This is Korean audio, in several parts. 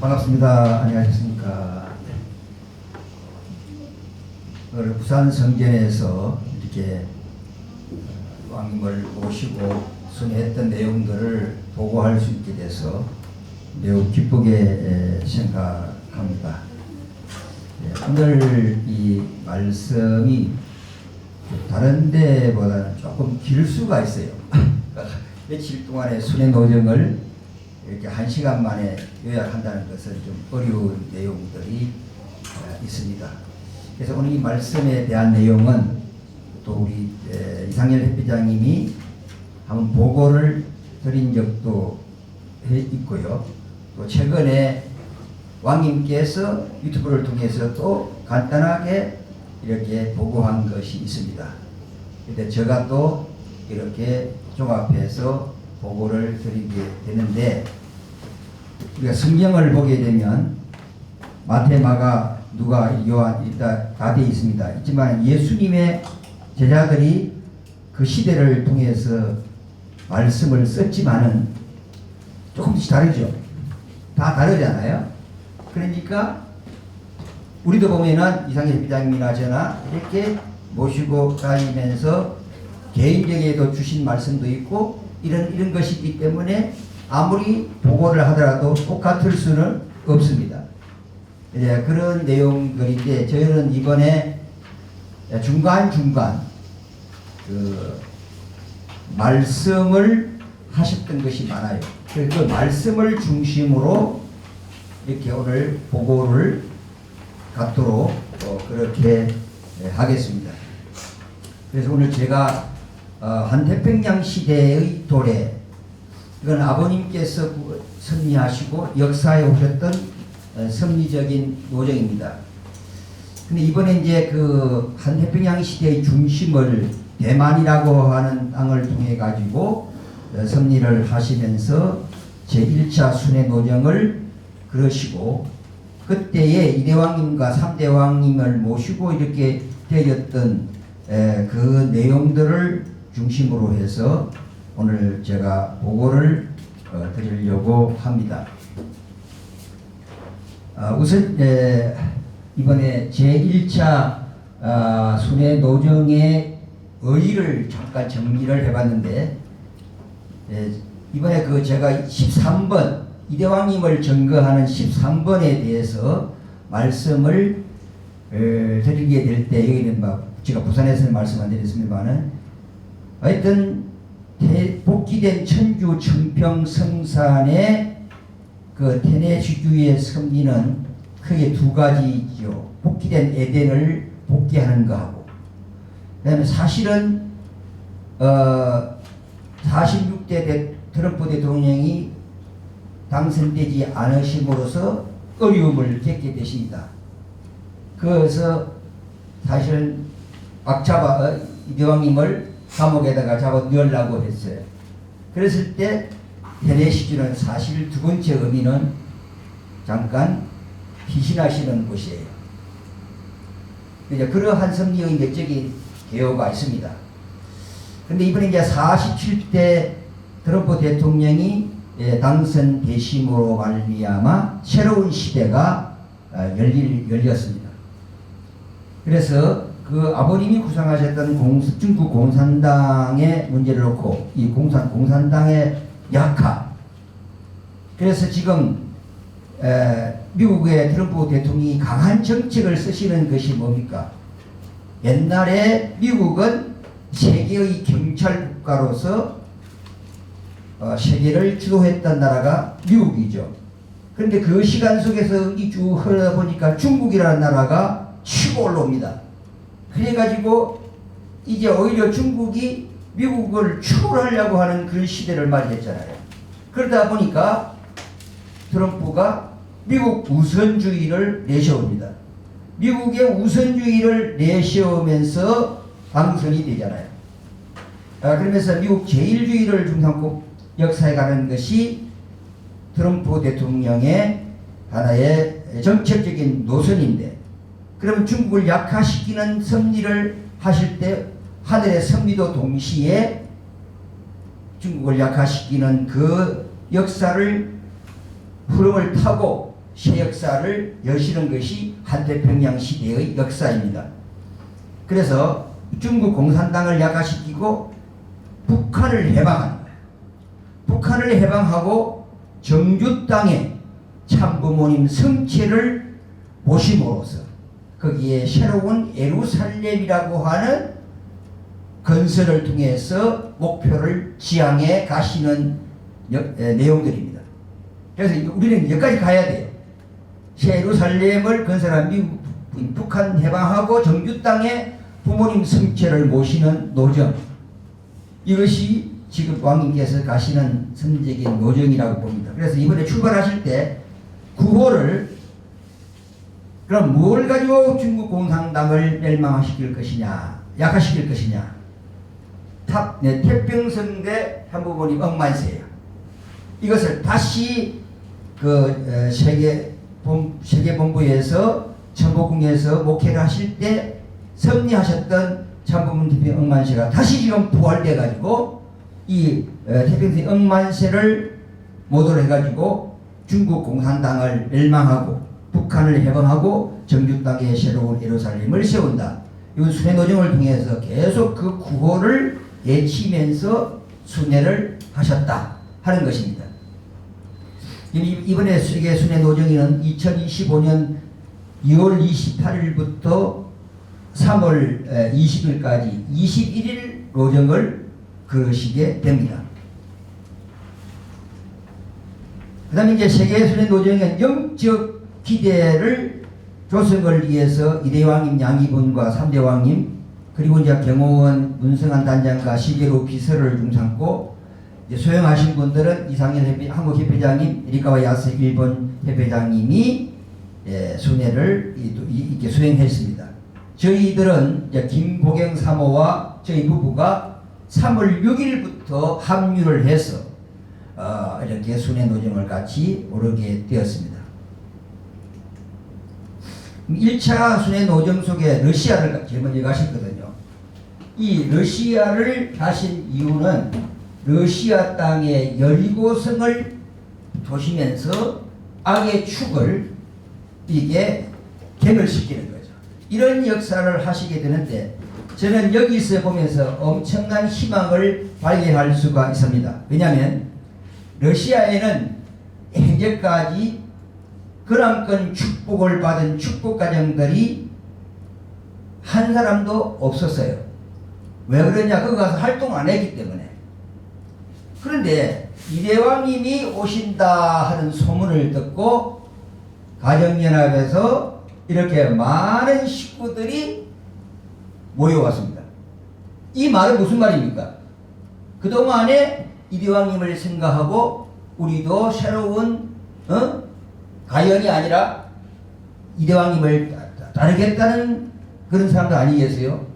반갑습니다. 안녕하셨습니까? 오늘 부산 성전에서 이렇게 왕님을 모시고 순회했던 내용들을 보고할 수 있게 돼서 매우 기쁘게 생각합니다. 오늘 이 말씀이 다른 데보다는 조금 길 수가 있어요. 며칠 동안의 순회 노정을 이렇게 1시간 만에 요약한다는 것은 좀 어려운 내용들이 있습니다. 그래서 오늘 이 말씀에 대한 내용은 또 우리 이상열 회장님이 한번 보고를 드린 적도 있고요. 또 최근에 왕님께서 유튜브를 통해서 또 간단하게 이렇게 보고한 것이 있습니다. 근데 제가 또 이렇게 종합해서 보고를 드리게 되는데, 우리가 성경을 보게 되면 마태, 마가, 누가, 요한 일단 다 되어 있습니다. 있지만 예수님의 제자들이 그 시대를 통해서 말씀을 썼지만은 조금씩 다르죠. 다 다르잖아요. 그러니까 우리도 보면은 이상열 회장님이나 저나 이렇게 모시고 다니면서 개인적에도 주신 말씀도 있고 이런 것이 있기 때문에 아무리 보고를 하더라도 똑같을 수는 없습니다. 그런 내용들인데, 저희는 이번에 중간중간 그 말씀을 하셨던 것이 많아요. 그 말씀을 중심으로 이렇게 오늘 보고를 갖도록 그렇게 하겠습니다. 그래서 오늘 제가 한태평양 시대의 도래, 이건 아버님께서 섭리하시고 역사에 오셨던 섭리적인 노정입니다. 근데 이번에 이제 그 한태평양 시대의 중심을 대만이라고 하는 땅을 통해 가지고 섭리를 하시면서 제1차 순회 노정을 그러시고, 그때에 이대왕님과 삼대왕님을 모시고 이렇게 되었던 그 내용들을 중심으로 해서 오늘 제가 보고를 드리려고 합니다. 우선 이번에 제1차 순회 노정의 의의를 잠깐 정리를 해봤는데, 이번에 그 제가 13번 이대왕님을 증거하는 13번에 대해서 말씀을 드리게 될 때, 여기는 제가 부산에서는 말씀 안 드렸습니다만은 하여튼 복귀된 천주 청평 성산의 그 테네시주의 섭리는 크게 두 가지죠. 복귀된 에덴을 복귀하는 거하고, 그 다음에 사실은 46대 트럼프 대통령이 당선되지 않으심으로써 어려움을 겪게 되십니다. 그래서 사실 이대왕님을 감옥에다가 잡아 넣으려고 했어요. 그랬을 때 테네시주는 사실 두 번째 의미는 잠깐 피신하시는 곳이에요. 그러한 섭리의 내적인 개요가 있습니다. 근데 이번에 이제 47대 트럼프 대통령이 당선되심으로 말미암아 새로운 시대가 열렸습니다. 그래서 그 아버님이 구상하셨던 중국 공산당의 문제를 놓고 이 공산당의 약화, 그래서 지금 미국의 트럼프 대통령이 강한 정책을 쓰시는 것이 뭡니까? 옛날에 미국은 세계의 경찰 국가로서 세계를 주도했던 나라가 미국이죠. 그런데 그 시간 속에서 쭉 흐르다 보니까 중국이라는 나라가 치고 올라옵니다. 그래가지고 이제 오히려 중국이 미국을 추월하려고 하는 그런 시대를 맞이했잖아요. 그러다 보니까 트럼프가 미국 우선주의를 내세웁니다. 미국의 우선주의를 내세우면서 당선이 되잖아요. 그러면서 미국 제일주의를 중심으로 역사에 가는 것이 트럼프 대통령의 하나의 정책적인 노선인데, 그러면 중국을 약화시키는 섭리를 하실 때 하늘의 섭리도 동시에 중국을 약화시키는 그 역사를 흐름을 타고 새 역사를 여시는 것이 한태평양 시대의 역사입니다. 그래서 중국 공산당을 약화시키고 북한을 해방하는 거예요. 북한을 해방하고 정주 땅에 참부모님 성체를 모심으로써 거기에 새로운 예루살렘이라고 하는 건설을 통해서 목표를 지향해 가시는 내용들입니다. 그래서 우리는 여기까지 가야 돼요. 새 예루살렘을 건설한 미국, 북한 해방하고 정주 땅에 부모님 성체를 모시는 노정, 이것이 지금 왕님께서 가시는 선제적인 노정이라고 봅니다. 그래서 이번에 출발하실 때 구호를 그럼 뭘 가지고 중국 공산당을 멸망시킬 것이냐, 약화시킬 것이냐. 태평성대 참부모님 억만세예요. 이것을 다시 그 세계본부에서 천복궁에서 목회를 하실 때 섭리하셨던 참부모님 태평 억만세가 다시 지금 부활돼 가지고 이 태평성 억만세를 모도를 해가지고 중국 공산당을 멸망하고 북한을 해방하고 정주 땅에 새로운 예루살렘을 세운다. 이 순회 노정을 통해서 계속 그 구호를 외치면서 순회를 하셨다 하는 것입니다. 이번에 세계 순회 노정에는 2025년 2월 28일부터 3월 20일까지 21일 노정을 그러시게 됩니다. 그 다음에 이제 세계 순회 노정의 영적 기대를 조성을 위해서 이대왕님 양이분과 삼대왕님 그리고 이제 경호원 문성한 단장과 시계로 비서를 중삼고 이제 소영하신 분들은 이상현 한국협회장님, 리카와 야스 일본 협회장님이 순회를 이렇게 수행했습니다. 저희들은 이제 김보경 사모와 저희 부부가 3월 6일부터 합류를 해서 이렇게 순회 노정을 같이 오르게 되었습니다. 1차 순회 노정 속에 러시아를 제일 먼저 가셨거든요. 이 러시아를 가신 이유는 러시아 땅의 여리고성을 도시면서 악의 축을 이게 개멸시키는 거죠. 이런 역사를 하시게 되는데 저는 여기서 보면서 엄청난 희망을 발견할 수가 있습니다. 왜냐하면 러시아에는 현재까지 그랑권 축복을 받은 축복 가정들이 한 사람도 없었어요. 왜 그러냐? 거기 가서 활동 안 했기 때문에. 그런데 이대왕님이 오신다 하는 소문을 듣고 가정연합에서 이렇게 많은 식구들이 모여왔습니다. 이 말은 무슨 말입니까? 그동안에 이대왕님을 생각하고 우리도 새로운 가연이 아니라 이대왕님을 따르겠다는 그런 사람도 아니겠어요?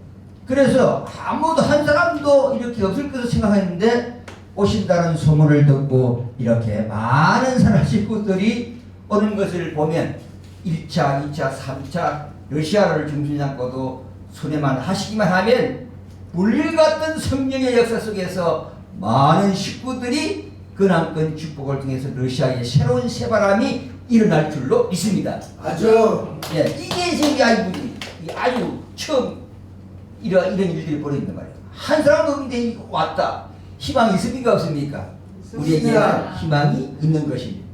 그래서 아무도 한 사람도 이렇게 없을 것을 생각했는데 오신다는 소문을 듣고 이렇게 많은 사람 식구들이 오는 것을 보면 1차, 2차, 3차 러시아를 중심 잡고도 순회만 하시기만 하면 불같은 성령의 역사 속에서 많은 식구들이 근한권 축복을 통해서 러시아의 새로운 새바람이 일어날 줄로 믿습니다. 아주 이게 지금 아주 처음 이런 일들이 벌어진단 말이에요. 한 사람도 없는데 왔다. 희망이 있습니까? 없습니까? 우리에게 희망이 있는 것입니다.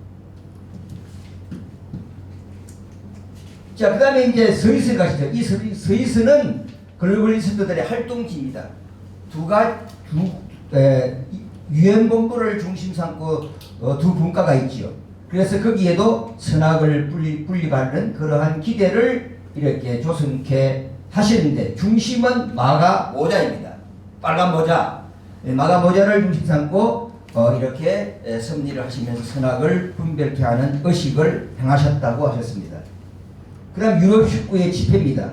자, 그 다음에 이제 스위스 가시죠. 이 스위스는 글로벌리스트들의 활동지입니다. 유엔본부를 중심 삼고 두 분과가 있지요. 그래서 거기에도 선악을 분리받는 그러한 기대를 이렇게 조성케 하시는데 중심은 마가 모자입니다. 빨간 모자. 마가 모자를 중심 삼고 이렇게 섭리를 하시면서 선악을 분별케 하는 의식을 행하셨다고 하셨습니다. 그 다음 유럽 식구의 집회입니다.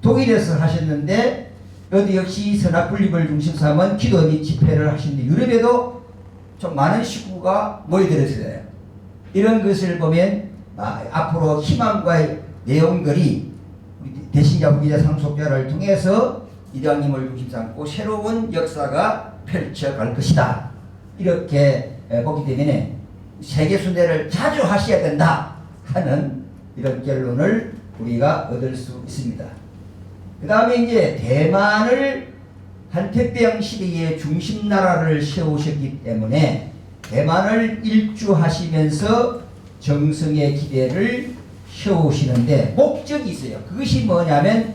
독일에서 하셨는데 여기 역시 선악 분립을 중심 삼은 기도 및 집회를 하시는데 유럽에도 좀 많은 식구가 모여들었어요. 이런 것을 보면 앞으로 희망과의 내용들이 대신자 후기자 상속자를 통해서 이대왕님을 중심 삼고 새로운 역사가 펼쳐갈 것이다. 이렇게 보기 때문에 세계 순회를 자주 하셔야 된다 하는 이런 결론을 우리가 얻을 수 있습니다. 그 다음에 이제 대만을 한택병 시대의 중심 나라를 세우셨기 때문에 대만을 일주하시면서 정성의 기대를 세우시는데 목적이 있어요. 그것이 뭐냐면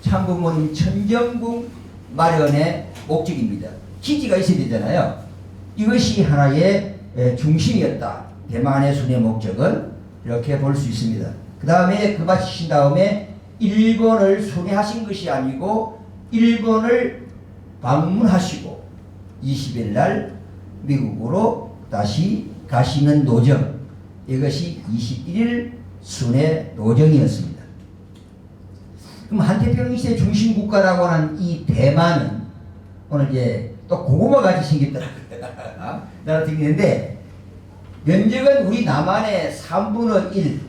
참부모님 천정궁 마련의 목적입니다. 기지가 있어야 되잖아요. 이것이 하나의 중심이었다. 대만의 순회 목적은 이렇게 볼 수 있습니다. 그 다음에 그 마치신 다음에 일본을 순회하신 것이 아니고 일본을 방문하시고 20일 날 미국으로 다시 가시는 노정, 이것이 21일 순회 노정이었습니다. 그럼 한태평양 시대 중심 국가라고 하는 이 대만은 오늘 이제 또 고구마 같이 생겼더라고요. 나라 생기는데 면적은 우리 남한의 3분의 1,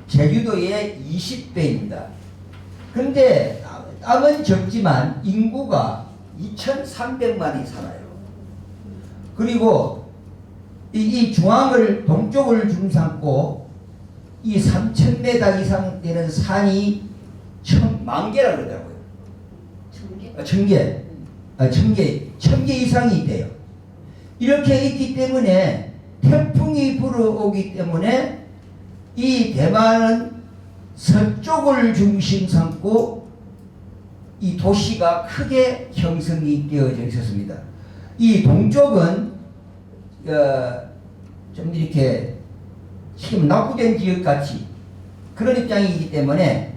제주도의 20배입니다. 그런데 땅은 적지만 인구가 2,300만이 살아요. 그리고 이 중앙을 동쪽을 중삼고 이 3,000m 이상 되는 산이 10,000개라고 그러더라고요. 1,000개. 1,000개 이상이 있대요. 이렇게 있기 때문에 태풍이 불어오기 때문에 이 대만은 서쪽을 중심 삼고 이 도시가 크게 형성이 되어져 있었습니다. 이 동쪽은 좀 이렇게 지금 낙후된 지역 같이 그런 입장이기 때문에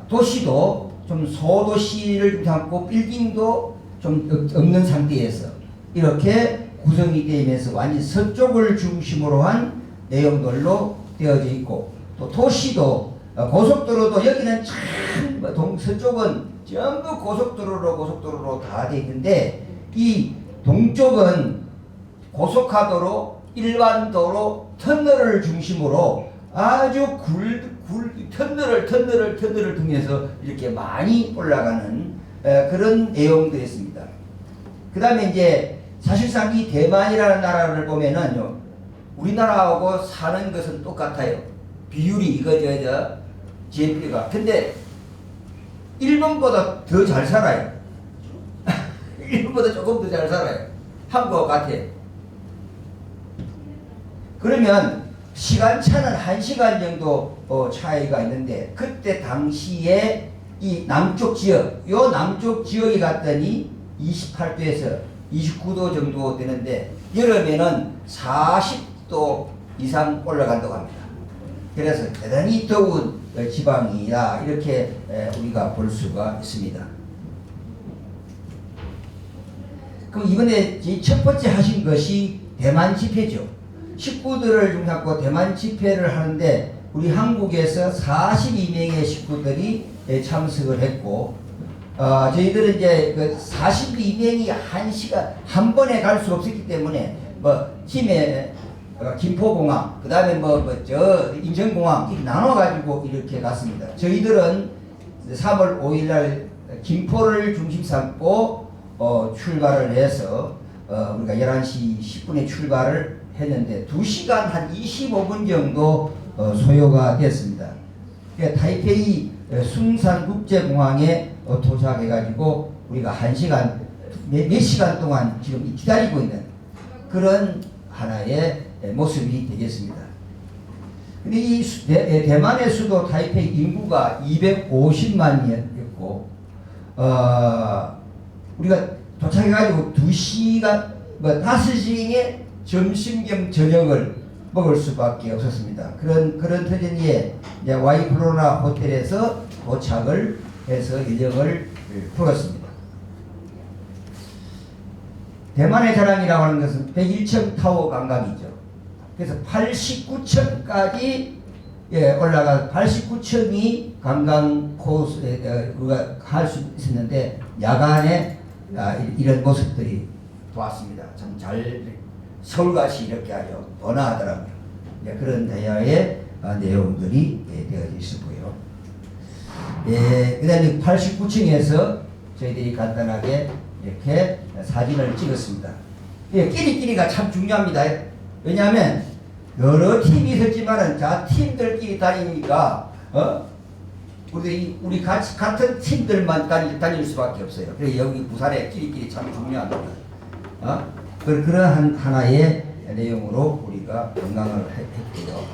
도시도 좀 소도시를 삼고 빌딩도 좀 없는 상태에서 이렇게 구성이 되면서 완전 서쪽을 중심으로 한 내용들로 되어져 있고 또 도시도 고속도로도 여기는 참 서쪽은 전부 고속도로로 다 되어 있는데 이 동쪽은 고속화도로 일반도로 터널을 중심으로 아주 터널을 통해서 이렇게 많이 올라가는 그런 내용들이었습니다. 그 다음에 이제 사실상 이 대만이라는 나라를 보면은요, 우리나라하고 사는 것은 똑같아요. 비율이 GNP가. 근데 일본보다 더 잘 살아요. 일본보다 조금 더 잘 살아요. 한국과 같아요. 그러면 시간차는 1시간 정도 차이가 있는데 그때 당시에 이 남쪽 지역, 요 남쪽 지역에 갔더니 28도에서 29도 정도 되는데 여름에는 40도 이상 올라간다고 합니다. 그래서 대단히 더운 지방이다 이렇게 우리가 볼 수가 있습니다. 그럼 이번에 첫 번째 하신 것이 대만 집회죠. 식구들을 중심하고 대만 집회를 하는데 우리 한국에서 42명의 식구들이 참석을 했고 저희들은 이제 그 42명이 한 번에 갈 수 없었기 때문에 팀에 김포공항 그 다음에 저 인천공항 이렇게 나눠가지고 이렇게 갔습니다. 저희들은 3월 5일날 김포를 중심 삼고 출발을 해서 우리가 11시 10분에 출발을 했는데 2시간 한 25분 정도 소요가 됐습니다. 그러니까 타이페이 숭산국제공항에 도착해가지고 우리가 몇 시간 동안 지금 기다리고 있는 그런 하나의 모습이 되겠습니다. 근데 이 대만의 수도 타이페이 인구가 250만이었고 우리가 도착해가지고 2시간 5시에 점심 겸 저녁을 먹을 수밖에 없었습니다. 그런 터전에 와이플로나 호텔에서 도착을 해서 일정을 풀었습니다. 대만의 자랑이라고 하는 것은 101층 타워 관광이죠. 그래서 89층까지 올라가 89층이 관광 코스에 우리가 할 수 있었는데 야간에 이런 모습들이 보았습니다. 참 잘 서울같이 이렇게 아주 번화하더라고요. 그런 대화의 내용들이 되어 있었고요. 그 다음에 89층에서 저희들이 간단하게 이렇게 사진을 찍었습니다. 끼리끼리가 참 중요합니다. 왜냐하면 여러 팀이 있었지만은 자 팀들끼리 다니니까 우리 같이 같은 팀들만 다닐 수밖에 없어요. 그래서 여기 부산에 끼리끼리 참 중요합니다. 그러한 하나의 내용으로 우리가 건강을 했고요.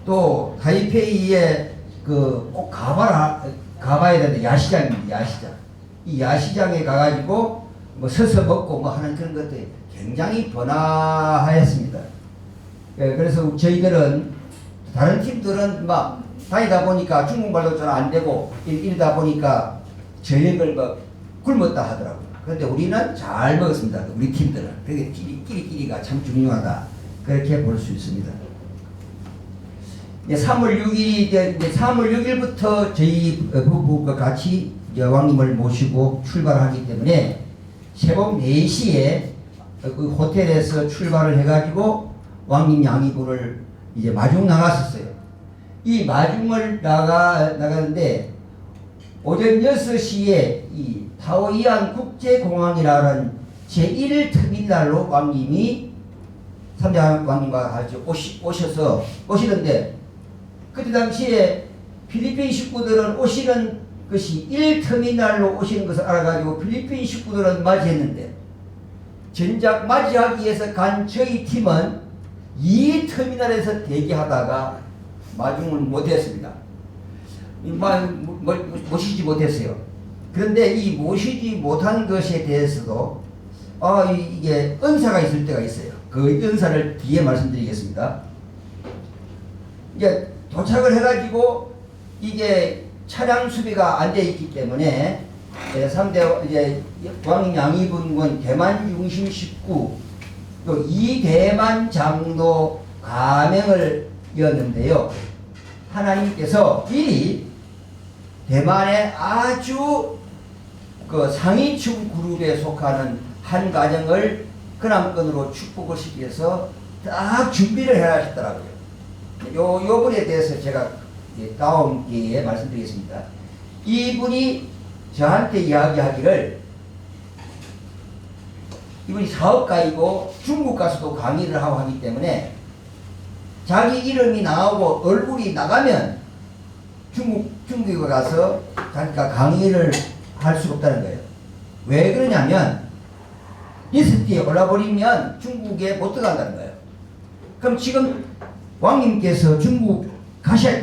또 타이페이에 꼭 가봐야 되는데 야시장입니다. 야시장. 이 야시장에 가가지고 뭐 서서 먹고 뭐 하는 그런 것들이 굉장히 번화하였습니다. 그래서 저희들은 다른 팀들은 막 다니다 보니까 중국말도 잘 안 되고 이러다 보니까 저녁을 막 굶었다 하더라고요. 그런데 우리는 잘 먹었습니다. 우리 팀들은. 그게 끼리끼리가 참 중요하다. 그렇게 볼 수 있습니다. 3월 6일부터 저희 부부가 같이 왕님을 모시고 출발하기 때문에 새벽 4시에 그 호텔에서 출발을 해가지고 왕님 양이분을 이제 마중 나갔었어요. 이 마중을 나가는데 오전 6시에 이 타오이안 국제공항이라는 제1터미널로 왕님이 삼장 왕님과 같이 오시는데 그때 당시에 필리핀 식구들은 오시는 것이 1터미널로 오시는 것을 알아가지고 필리핀 식구들은 맞이했는데 전작 맞이하기 위해서 간 저희 팀은 2터미널에서 대기하다가 마중을 못했습니다. 모시지 못했어요. 그런데 이 모시지 못한 것에 대해서도 이게 은사가 있을 때가 있어요. 그 은사를 뒤에 말씀드리겠습니다. 이제 도착을 해가지고 이게 차량 수비가 안 돼 있기 때문에 3대 이제 왕 양이분군 대만 중심 식구 또 이대만 장로 가명을 이었는데요. 하나님께서 미리 대만의 아주 그 상위층 그룹에 속하는 한 가정을 그남건으로 축복을 시키기 위해서 딱 준비를 해하셨더라고요. 요 분에 대해서 제가 다음 기회에 말씀드리겠습니다. 이분이 저한테 이야기하기를 이분이 사업가이고 중국 가서도 강의를 하고 하기 때문에 자기 이름이 나오고 얼굴이 나가면 중국에 가서 자기가 강의를 할 수가 없다는 거예요. 왜 그러냐면 리스트에 올라버리면 중국에 못 들어간다는 거예요. 그럼 지금 왕님께서 중국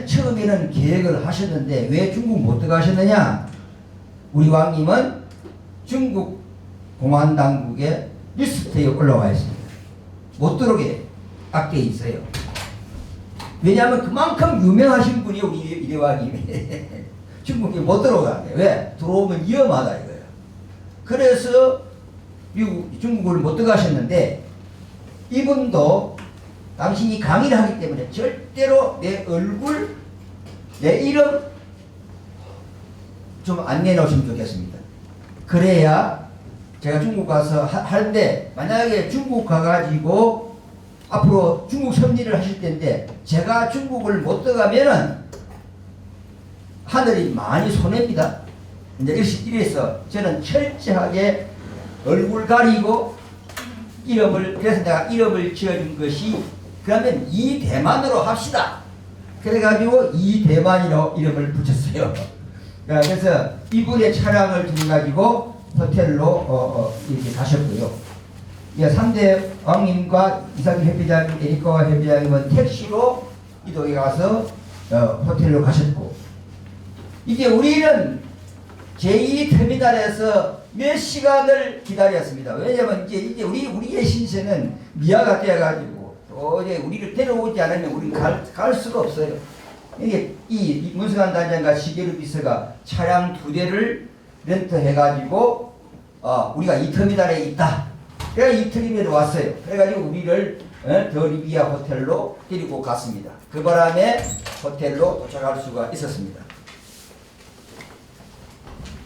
처음에는 계획을 하셨는데 왜 중국 못 들어가셨느냐? 우리 왕님은 중국 공안당국의 리스트에 올라와 있습니다. 못 들어오게 딱 돼 있어요. 왜냐하면 그만큼 유명하신 분이 우리 왕님이 중국에 못 들어가는 거예요. 왜? 들어오면 위험하다 이거예요. 그래서 중국을 못 들어가셨는데 이분도 당신이 강의를 하기 때문에 절대로 내 얼굴, 내 이름 좀 안 내놓으시면 좋겠습니다. 그래야 제가 중국 가서 하는데 만약에 중국 가가지고 앞으로 중국 섭리를 하실 텐데 제가 중국을 못 들어가면은 하늘이 많이 손해입니다. 이제 이래서 저는 철저하게 얼굴 가리고 그래서 내가 이름을 지어준 것이 그러면 이대만으로 합시다. 그래가지고 이대만이라고 이름을 붙였어요. 그래서 이분의 차량을 들여가지고 호텔로 이렇게 가셨고요. 3대 왕님과 이상희 회장님, 에리카 회장님은 택시로 이동해 가서 호텔로 가셨고, 이제 우리는 제2터미널에서 몇 시간을 기다렸습니다. 왜냐면 이제 우리의 신세는 미아가 되어가지고 도저히 우리를 데려오지 않으면 우리는 갈 수가 없어요. 이게 이 문승환 단장과 시계루 비서가 차량 2대를 렌트해가지고 우리가 이 터미널에 있다. 그래서 이 터미널에 왔어요. 그래가지고 우리를 더 리비아 호텔로 데리고 갔습니다. 그 바람에 호텔로 도착할 수가 있었습니다.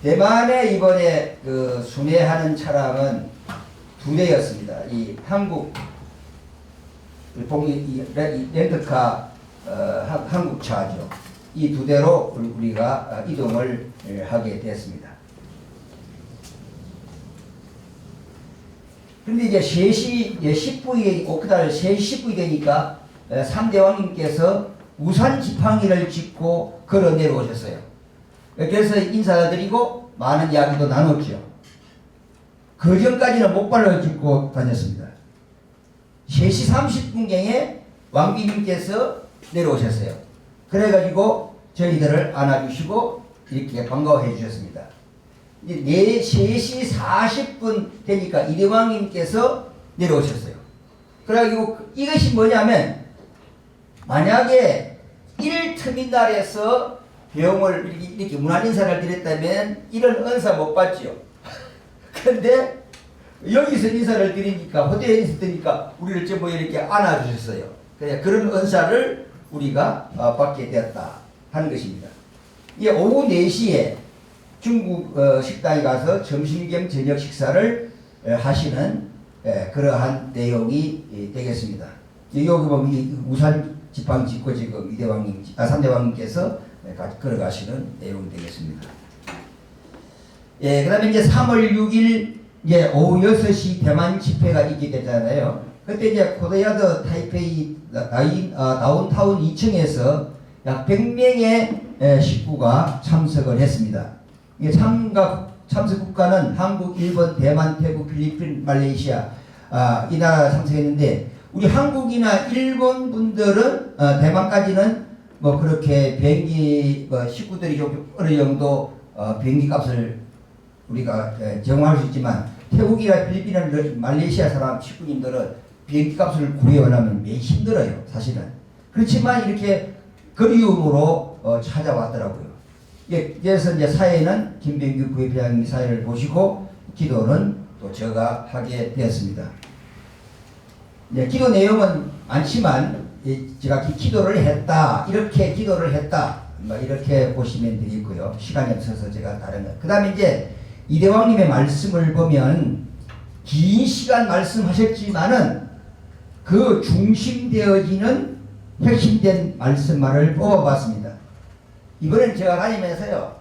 대만에 이번에 순회하는 차량은 2대였습니다. 이 한국 렌트카 한국차죠. 이 2대로 우리가 이동을 하게 됐습니다. 근데 이제 3시 10분이, 그달 3시 10분이 되니까 3대왕님께서 우산 지팡이를 짚고 걸어 내려오셨어요. 그래서 인사드리고 많은 이야기도 나눴죠. 그 전까지는 목발을 짚고 다녔습니다. 3시 30분경에 왕비님께서 내려오셨어요. 그래가지고 저희들을 안아주시고 이렇게 반가워해 주셨습니다. 이제 3시 40분 되니까 이대왕님께서 내려오셨어요. 그래가지고 이것이 뭐냐면, 만약에 1터미널에서 병을 이렇게 문안 인사를 드렸다면 이런 은사 못 받지요. 그런데 여기서 인사를 드리니까, 호텔에서 드리니까 우리를 전부 이렇게 안아주셨어요. 그런 은사를 우리가 받게 되었다 하는 것입니다. 이게 오후 4시에 중국 식당에 가서 점심 겸 저녁 식사를 하시는 그러한 내용이 되겠습니다. 여기 보면 우산 지팡이 짚고 지금 이대왕님, 3대왕님께서 걸어가시는 내용이 되겠습니다. 그 다음에 이제 3월 6일 오후 6시 대만 집회가 있게 되잖아요. 그때 이제 코리아드 타이페이 다운타운 2층에서 약 100명의 식구가 참석을 했습니다. 참석 국가는 한국, 일본, 대만, 태국, 필리핀, 말레이시아 이 나라 참석했는데, 우리 한국이나 일본 분들은 대만까지는 뭐 그렇게 비행기 식구들이 좀 어느 정도 비행기 값을 우리가 제공할 수 있지만, 태국이나 필리핀이나 말레이시아 사람 식구님들은 비행기 값을 구해오려면 매우 힘들어요, 사실은. 그렇지만 이렇게 그리움으로 찾아왔더라고요. 그래서 이제 사회는 김병규 부회장님 사회를 보시고 기도는 또 제가 하게 되었습니다. 기도 내용은 많지만 제가 기도를 했다, 이렇게 기도를 했다, 이렇게 보시면 되겠고요. 시간이 없어서 제가 다른 것. 그 다음에 이제 이대왕님의 말씀을 보면 긴 시간 말씀하셨지만은 그 중심되어지는 핵심된 말씀만을 뽑아봤습니다. 이번엔 제가 다니면서요,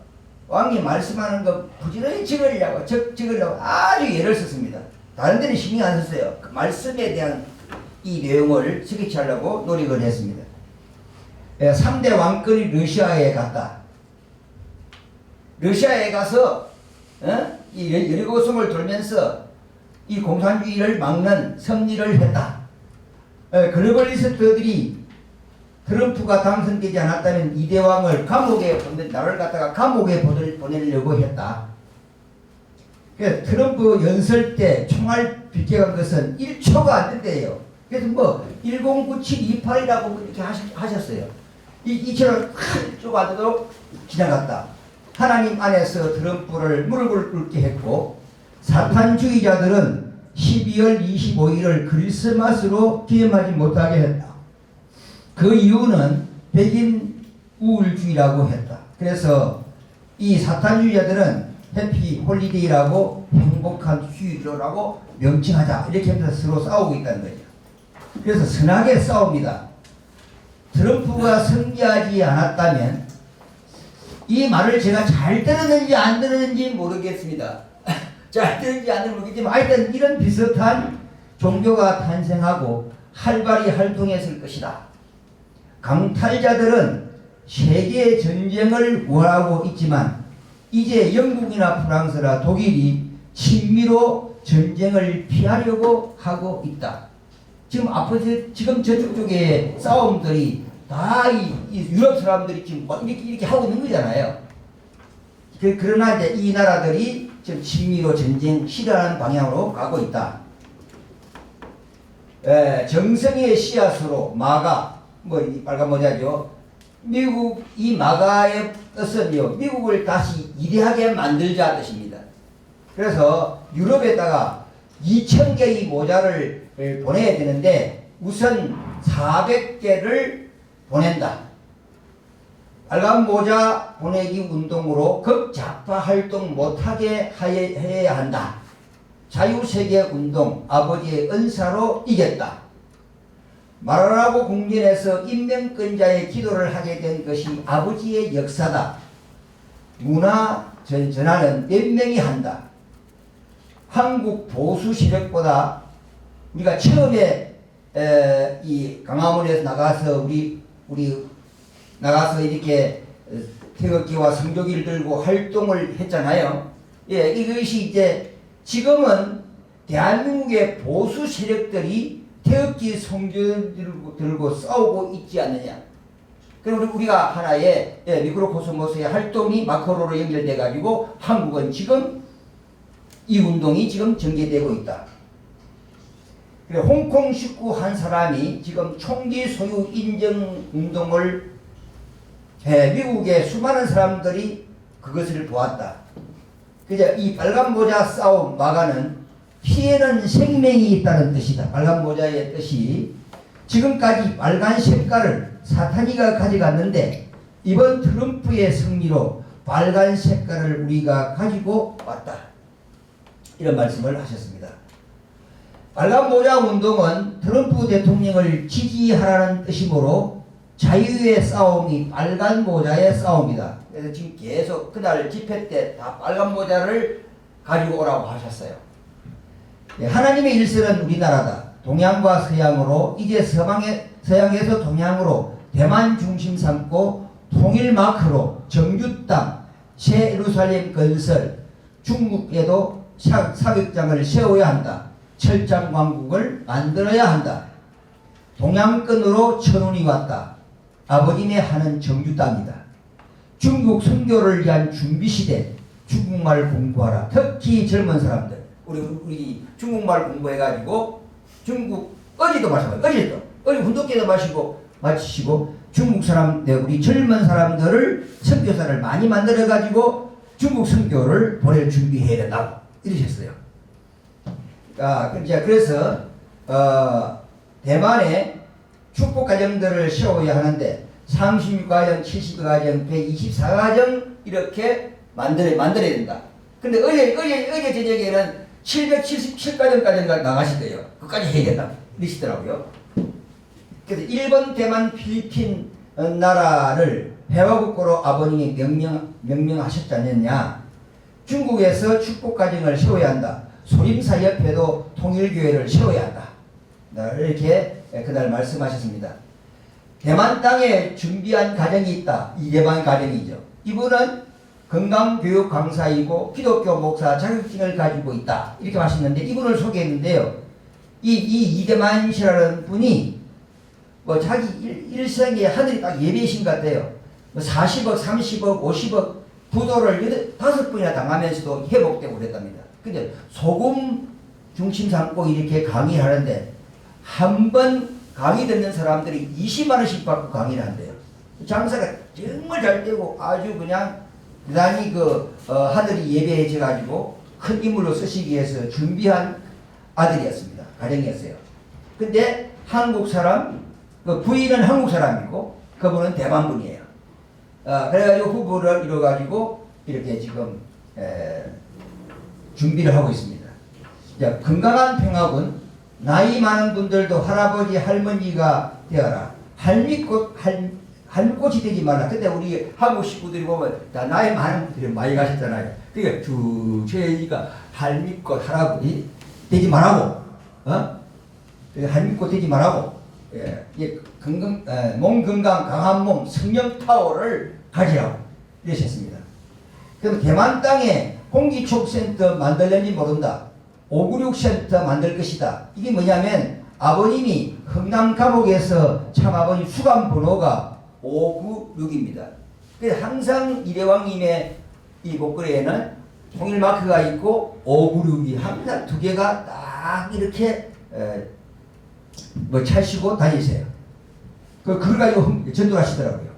왕님 말씀하는 거 부지런히 적으려고 아주 예를 썼습니다. 다른 데는 신경 안 썼어요. 그 말씀에 대한 이 내용을 스케치하려고 노력을 했습니다. 3대 왕권이 러시아에 갔다. 러시아에 가서 이 여리고성을 돌면서 이 공산주의를 막는 섭리를 했다. 글로벌리스트들이 트럼프가 당선되지 않았다면 이대왕을 나라를 갖다가 감옥에 보내려고 했다. 트럼프 연설 때 총알 비켜간 것은 1초가 안 된대요. 그래서 뭐 109728이라고 이렇게 하셨어요. 이처럼 1초가 안 되도록 지나갔다. 하나님 안에서 트럼프를 무릎을 꿇게 했고, 사탄주의자들은 12월 25일을 크리스마스로 기념하지 못하게 했다. 그 이유는 백인 우울주의라고 했다. 그래서 이 사탄주의자들은 해피 홀리데이라고, 행복한 휴일이라고 명칭하자, 이렇게 하면서 서로 싸우고 있다는 거죠. 그래서 선하게 싸웁니다. 트럼프가 승리하지 않았다면, 이 말을 제가 잘 들었는지 안 들었는지 모르겠습니다. 잘 들었는지 안 들었는지 모르겠지만 하여튼 이런 비슷한 종교가 탄생하고 활발히 활동했을 것이다. 강탈자들은 세계 전쟁을 원하고 있지만 이제 영국이나 프랑스나 독일이 친미로 전쟁을 피하려고 하고 있다. 지금 저쪽 쪽에 싸움들이 다 이 유럽 사람들이 지금 이렇게 하고 있는 거잖아요. 그러나 이제 이 나라들이 지금 친미로 전쟁 싫어하는 방향으로 가고 있다. 정성의 씨앗으로 마가, 이 빨간 모자죠. 미국 이 마가의 뜻은요, 미국을 다시 위대하게 만들자 뜻입니다. 그래서 유럽에다가 2,000개의 모자를 보내야 되는데 우선 400개를 보낸다. 빨간 모자 보내기 운동으로 극좌파 활동 못하게 해야 한다. 자유세계 운동, 아버지의 은사로 이겼다. 마라라고 궁전에서 인명권자의 기도를 하게 된 것이 아버지의 역사다. 문화 전환은 몇 명이 한다. 한국 보수 세력보다 우리가 처음에 이 광화문에서 나가서 우리 나가서 이렇게 태극기와 성조기를 들고 활동을 했잖아요. 예, 이것이 이제 지금은 대한민국의 보수 세력들이 태극기 성조기를 들고 싸우고 있지 않느냐. 그리고 우리가 하나의 미크로코스모스의 활동이 마크로로 연결돼 가지고 한국은 지금 이 운동이 지금 전개되고 있다. 그래, 홍콩 식구 한 사람이 지금 총기 소유 인정 운동을 미국의 수많은 사람들이 그것을 보았다. 그죠? 이 빨간 모자 싸움 마가는 피해는 생명이 있다는 뜻이다. 빨간 모자의 뜻이 지금까지 빨간 색깔을 사탄이가 가져갔는데 이번 트럼프의 승리로 빨간 색깔을 우리가 가지고 왔다. 이런 말씀을 하셨습니다. 빨간 모자 운동은 트럼프 대통령을 지지하라는 뜻이므로 자유의 싸움이 빨간 모자의 싸움이다. 그래서 지금 계속 그날 집회 때 다 빨간 모자를 가지고 오라고 하셨어요. 하나님의 일설은 우리나라다. 동양과 서양으로 이제 서양에서 동양으로 대만 중심 삼고 통일 마크로 정규 땅 새 예루살렘 건설, 중국에도 사격장을 세워야 한다. 철장 왕국을 만들어야 한다. 동양권으로 천운이 왔다. 아버지네 하는 정규 땅이다. 중국 선교를 위한 준비 시대. 중국말 공부하라. 특히 젊은 사람들. 우리 중국말 공부해가지고 중국 어제도 마찬가지. 어제 훈독기도 마치시고 중국 사람, 우리 젊은 사람들을 선교사를 많이 만들어가지고 중국 선교를 보낼 준비해야 된다고 이러셨어요. 그래서 대만에 축복 가정들을 세워야 하는데 36가정, 70가정, 124가정 이렇게 만들어야 된다. 근데 어제 저녁에는 777가정까지 나가시대요. 그까지 해야 된다. 이러시더라고요. 그래서 일본, 대만, 필리핀 나라를 회화국가로 아버님이 명명하셨지 않느냐. 중국에서 축복가정을 세워야 한다. 소림사 옆에도 통일교회를 세워야 한다. 이렇게 그날 말씀하셨습니다. 대만 땅에 준비한 가정이 있다. 이대만 가정이죠. 이분은 건강교육 강사이고 기독교 목사 자격증을 가지고 있다. 이렇게 하셨는데 이분을 소개했는데요. 이 이대만 씨라는 분이 뭐 자기 일생에 하늘이 딱 예배이신 것 같아요. 뭐 40억, 30억, 50억 부도를 5번이나 당하면서도 회복되고 그랬답니다. 근데 소금 중심 삼고 이렇게 강의하는데 한 번 강의 듣는 사람들이 20만 원씩 받고 강의를 한대요. 장사가 정말 잘 되고 아주 그냥 대단히 하늘이 예배해져 가지고 큰 인물로 쓰시기 위해서 준비한 아들이었습니다. 가정이었어요. 근데 한국 사람, 부인은 한국 사람이고 그분은 대만 분이에요. 그래가지고 후보를 이뤄가지고 이렇게 지금 준비를 하고 있습니다. 자, 건강한 평화군. 나이 많은 분들도 할아버지 할머니가 되어라. 할미꽃이 되지 말라. 근데 우리 한국 식구들이 보면 다 나이 많은 분들이 많이 가셨잖아요. 그러니까 저희가 할미꽃 할아버지 되지 말라고. 할미꽃 되지 말라고. 몸 건강 강한 몸 성령 파워를 가지라고 이러셨습니다. 그럼 대만 땅에 공기촉센터 만들는지 모른다. 596센터 만들 것이다. 이게 뭐냐면 아버님이 흥남 감옥에서 참 아버님 수감 번호가 596입니다. 그래서 항상 이대왕님의 이 목걸이에는 통일 마크가 있고 596이 항상 두 개가 딱 이렇게 차시고 다니세요. 그걸 가지고 전도를 하시더라고요.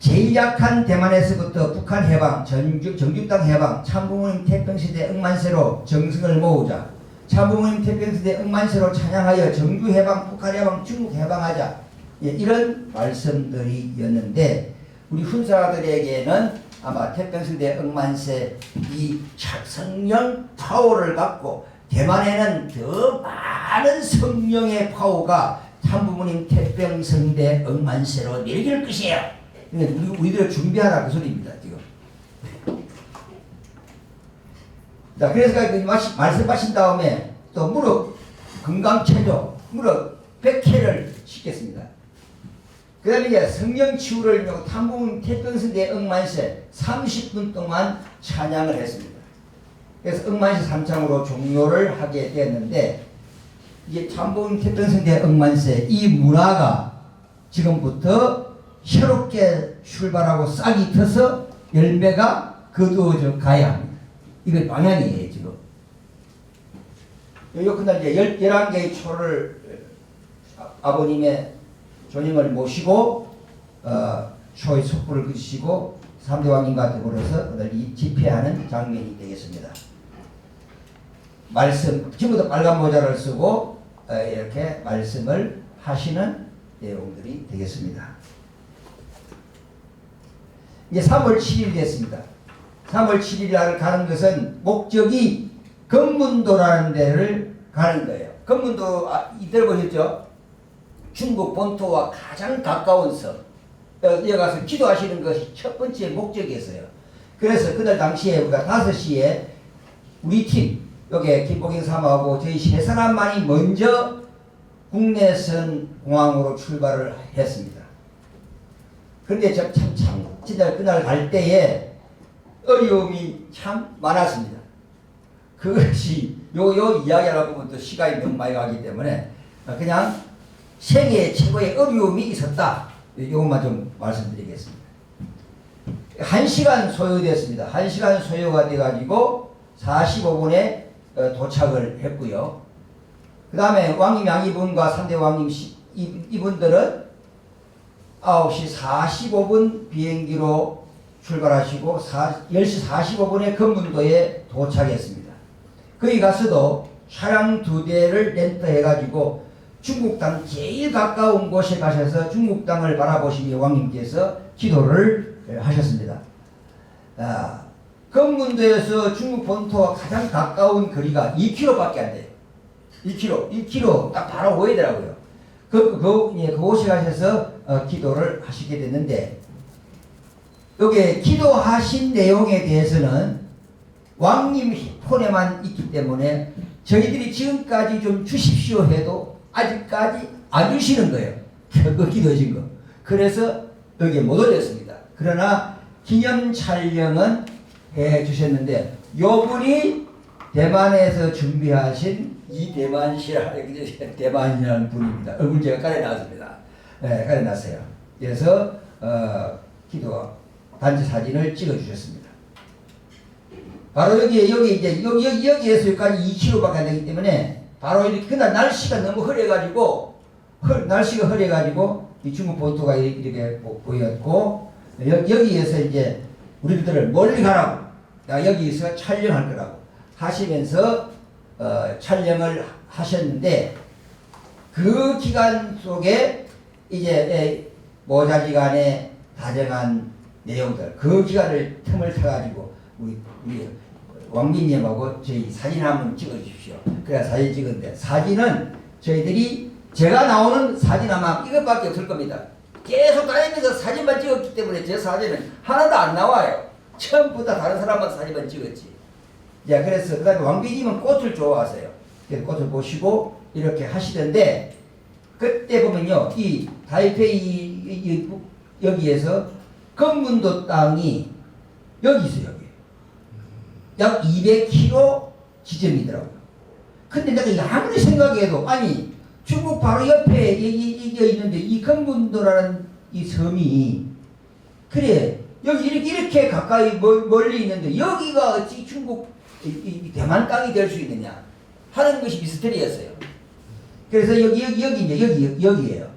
제일 약한 대만에서부터 북한 해방, 정규 땅 해방, 참부모님 태평시대 억만세로 정승을 모으자. 참부모님 태평시대 억만세로 찬양하여 정규 해방, 북한 해방, 중국 해방하자. 이런 말씀들이었는데 우리 훈사들에게는 아마 태평시대 억만세 이 성령 파워를 갖고 대만에는 더 많은 성령의 파워가 참부모님 태평성대 억만세로 내릴 것이에요. 우리들 준비하라 그 소리입니다. 지금. 자, 그래서 말씀하신 다음에 또 무릎 건강체조, 무릎 100회를 시켰습니다. 그 다음에 이제 성령 치유를 위하고 탐궁 태평성대 억만세 30분 동안 찬양을 했습니다. 그래서 억만세 3창으로 종료를 하게 되었는데, 이제 탐궁 태평성대 억만세 이 문화가 지금부터 새롭게 출발하고 싹이 트서 열매가 거두어져 가야 합니다. 이게 방향이에요, 지금. 요 그날 이제 11개의 초를 아버님의 조님을 모시고 초의 촛불을 그치시고 3대 왕님과 더불어서 오늘 이 집회하는 장면이 되겠습니다. 말씀, 지금부터 빨간 모자를 쓰고 이렇게 말씀을 하시는 내용들이 되겠습니다. 이제 3월 7일 됐습니다. 3월 7일 날 가는 것은 목적이 금문도라는 데를 가는 거예요. 금문도 들어보셨죠? 중국 본토와 가장 가까운 섬. 여기 가서 기도하시는 것이 첫 번째 목적이었어요. 그래서 그날 당시에 우리가 5시에 우리 팀, 여기 김복인 사모하고 저희 세 사람만이 먼저 국내선 공항으로 출발을 했습니다. 그런데 진짜 그날 갈 때에 어려움이 참 많았습니다. 그것이 요 이야기하다 보면 또 시간이 너무 많이 가기 때문에 그냥 생애 최고의 어려움이 있었다. 이것만 좀 말씀드리겠습니다. 1시간 소요됐습니다. 1시간 소요가 돼가지고 45분에 도착을 했고요. 그 다음에 왕님 양이분과 3대 왕님 이분들은 9시 45분 비행기로 출발하시고 10시 45분에 금문도에 도착했습니다. 거기 가서도 차량 2대를 렌트해가지고 중국 땅 제일 가까운 곳에 가셔서 중국 땅을 바라보시며 왕님께서 기도를 하셨습니다. 금문도에서 중국 본토와 가장 가까운 거리가 2km밖에 안 돼요. 2km 딱 바로 보이더라고요. 그곳에 가셔서 기도를 하시게 됐는데, 여기 기도하신 내용에 대해서는 왕님 폰에만 있기 때문에 저희들이 지금까지 좀 주십시오 해도 아직까지 안 주시는 거예요. 그 기도하신 거. 그래서 여기에 못 올렸습니다. 그러나 기념 촬영은 해 주셨는데, 요분이 대만에서 준비하신 대만이라는 분입니다. 얼굴 제가 깔아놨습니다. 네, 깔아놨어요. 그래서 기도 단체 사진을 찍어 주셨습니다. 바로 여기에서 여기까지 2km밖에 안 되기 때문에 바로 이렇게 그날 날씨가 너무 흐려가지고 이 중국 본토가 이렇게 보였고, 여기에서 이제 우리들을 멀리 가라고, 여기서 촬영할 거라고 하시면서 촬영을 하셨는데, 그 기간 속에 이제 모자지간에 다정한 내용들, 그 기간을 틈을 타가지고 우리 왕비님하고 저희 사진 한번 찍어 주십시오. 그래야 사진 찍었는데, 사진은 저희들이 제가 나오는 사진 아마 이것밖에 없을 겁니다. 계속 다니면서 사진만 찍었기 때문에 제 사진은 하나도 안 나와요. 처음부터 다른 사람만 사진만 찍었지. 자, 그래서 그 다음에 왕비님은 꽃을 좋아하세요. 그래서 꽃을 보시고 이렇게 하시던데, 그때 보면요, 이 타이페이 여기에서 금문도 땅이 여기 있어요. 여기 약 200km 지점이더라고요. 근데 내가 아무리 생각해도, 아니 중국 바로 옆에 이게 있는데 이 금문도라는 이 섬이, 그래 여기 이렇게 가까이 멀리 있는데 여기가 어찌 중국 이 대만 땅이 될 수 있느냐 하는 것이 미스터리였어요. 그래서 여기예요.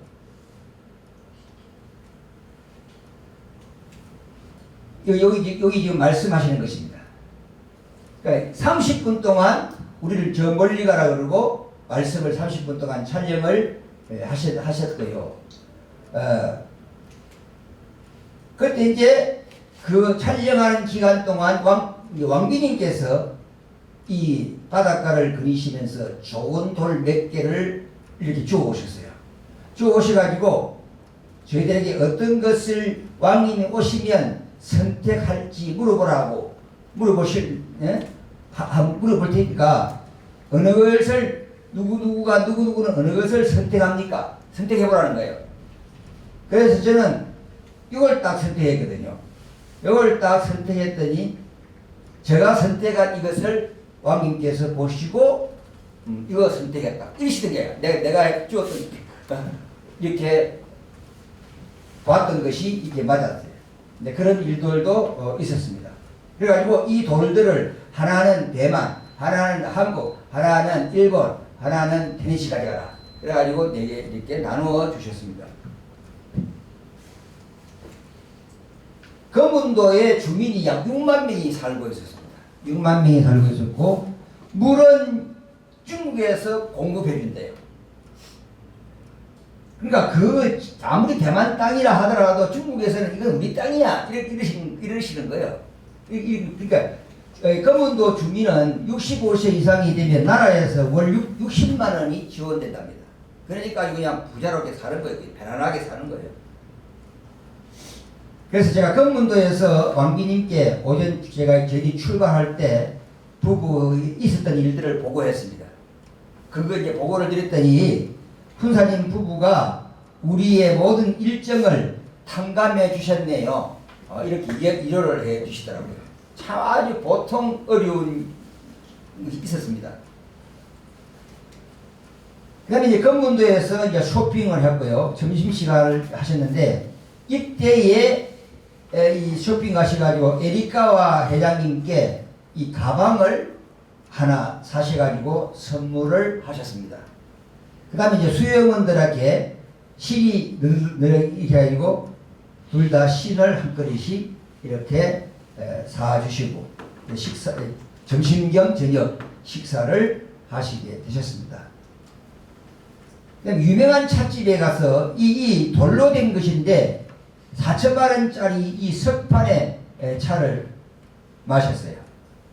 여기 지금 말씀하시는 것입니다. 그러니까 30분 동안 우리를 저 멀리 가라 그러고 말씀을 30분 동안 촬영을 하셨고요. 그때 이제 그 촬영하는 기간 동안 왕비님께서 이 바닷가를 그리시면서 좋은 돌 몇 개를 이렇게 주워 오셨어요. 주워 오셔가지고 저희들에게 어떤 것을 왕님이 오시면 선택할지 물어보라고 한번 물어볼 테니까 어느 것을 누구누구는 어느 것을 선택합니까? 선택해보라는 거예요. 그래서 저는 이걸 딱 선택했거든요. 이걸 딱 선택했더니 제가 선택한 이것을 왕님께서 보시고 이거 선택했다 이러시던 거예요. 내가 주었던 이렇게 봤던 것이 이게 맞았어요. 네, 그런 일들도 있었습니다. 그래가지고 이 돌들을 하나는 대만, 하나는 한국, 하나는 일본, 하나는 테네시 가져가라. 그래가지고 4개 이렇게 나누어 주셨습니다. 거문도에 주민이 약 6만 명이 살고 있었습니다. 6만 명이 살고 있었고 물은 중국에서 공급해 준대요. 그러니까 아무리 대만 땅이라 하더라도 중국에서는 이건 우리 땅이야 이러시는 거예요. 그러니까 거문도 주민은 65세 이상이 되면 나라에서 월 60만 원이 지원된답니다. 그러니까 그냥 부자롭게 사는 거예요. 편안하게 사는 거예요. 그래서 제가 거문도에서 왕비님께 오전 저희 출발할 때 부부 있었던 일들을 보고했습니다. 그거 이제 보고를 드렸더니 훈사님 부부가 우리의 모든 일정을 탕감해 주셨네요. 이렇게 위로를 해 주시더라고요. 참 아주 보통 어려운 것이 있었습니다. 그 다음에 이제 건문도에서 이제 쇼핑을 했고요. 점심시간을 하셨는데 이때에 이 쇼핑 가셔가지고 에리카와 회장님께 이 가방을 하나 사셔가지고 선물을 하셨습니다. 그 다음에 이제 수영원들에게 실이 이렇게 해가지고 둘 다 신을 한 그릇씩 이렇게 사주시고 점심 겸 저녁 식사를 하시게 되셨습니다. 유명한 찻집에 가서 이 돌로 된 것인데 4,000만원짜리 이 석판의 차를 마셨어요.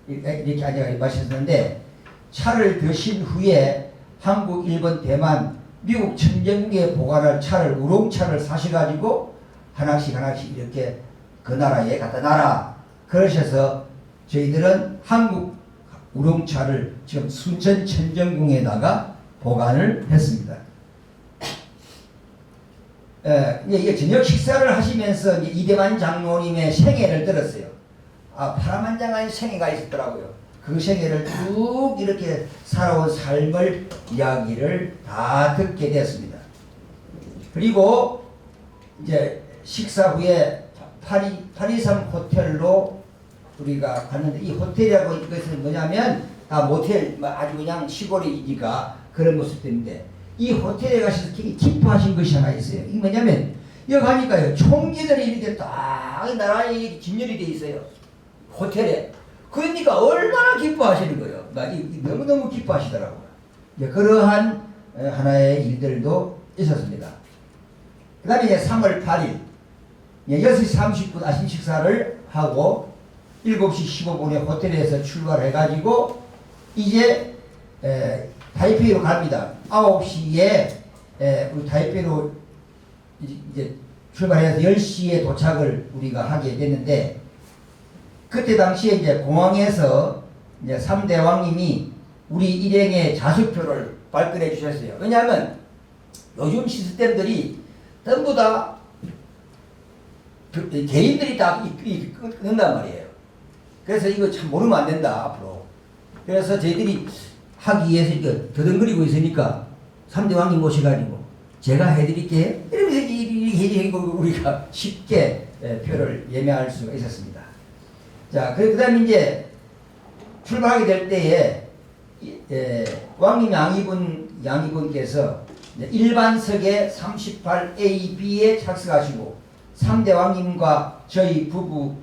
이렇게 앉아서 마셨는데 차를 드신 후에 한국, 일본, 대만, 미국 천정국에 보관할 차를 우롱차를 사셔가지고 하나씩 이렇게 그 나라에 갖다 놔라. 그러셔서 저희들은 한국 우롱차를 지금 순천 천정궁에다가 보관을 했습니다. 이게 저녁 식사를 하시면서 이대만 장로님의 생애를 들었어요. 파란만장한 생애가 있었더라고요. 그 생애를 쭉 이렇게 살아온 삶을 이야기를 다 듣게 되었습니다. 그리고 이제 식사 후에 파리섬 호텔로 우리가 갔는데 이 호텔이라고 이것은 뭐냐면 다 모텔 아주 그냥 시골이니까 그런 모습들인데 이 호텔에 가셔서 기뻐하신 것이 하나 있어요. 이게 뭐냐면 여기 가니까요 총기들이 이렇게 딱 나란히 진열이 돼 있어요. 호텔에. 그러니까 얼마나 기뻐하시는 거예요. 너무너무 기뻐하시더라고요. 그러한 하나의 일들도 있었습니다. 그 다음에 이제 3월 8일 6시 30분 아침 식사를 하고 7시 15분에 호텔에서 출발해가지고 이제 타이페이로 갑니다. 9시에 우리 타이페이로 이제 출발해서 10시에 도착을 우리가 하게 됐는데 그때 당시에 이제 공항에서 이제 3대 왕님이 우리 일행의 자수표를 발급해 주셨어요. 왜냐하면 요즘 시스템들이 전부 다 개인들이 다 끊는단 말이에요. 그래서 이거 참 모르면 안 된다 앞으로. 그래서 저희들이 하기 위해서 이렇게 더듬거리고 있으니까 3대 왕님 모셔가지고 제가 해드릴게요. 이러면서 이렇게 우리가 쉽게 표를 예매할 수가 있었습니다. 자, 그 다음에 이제 출발하게 될 때에 왕님 양이분께서 일반석에 38AB에 착석하시고 3대 왕님과 저희 부부는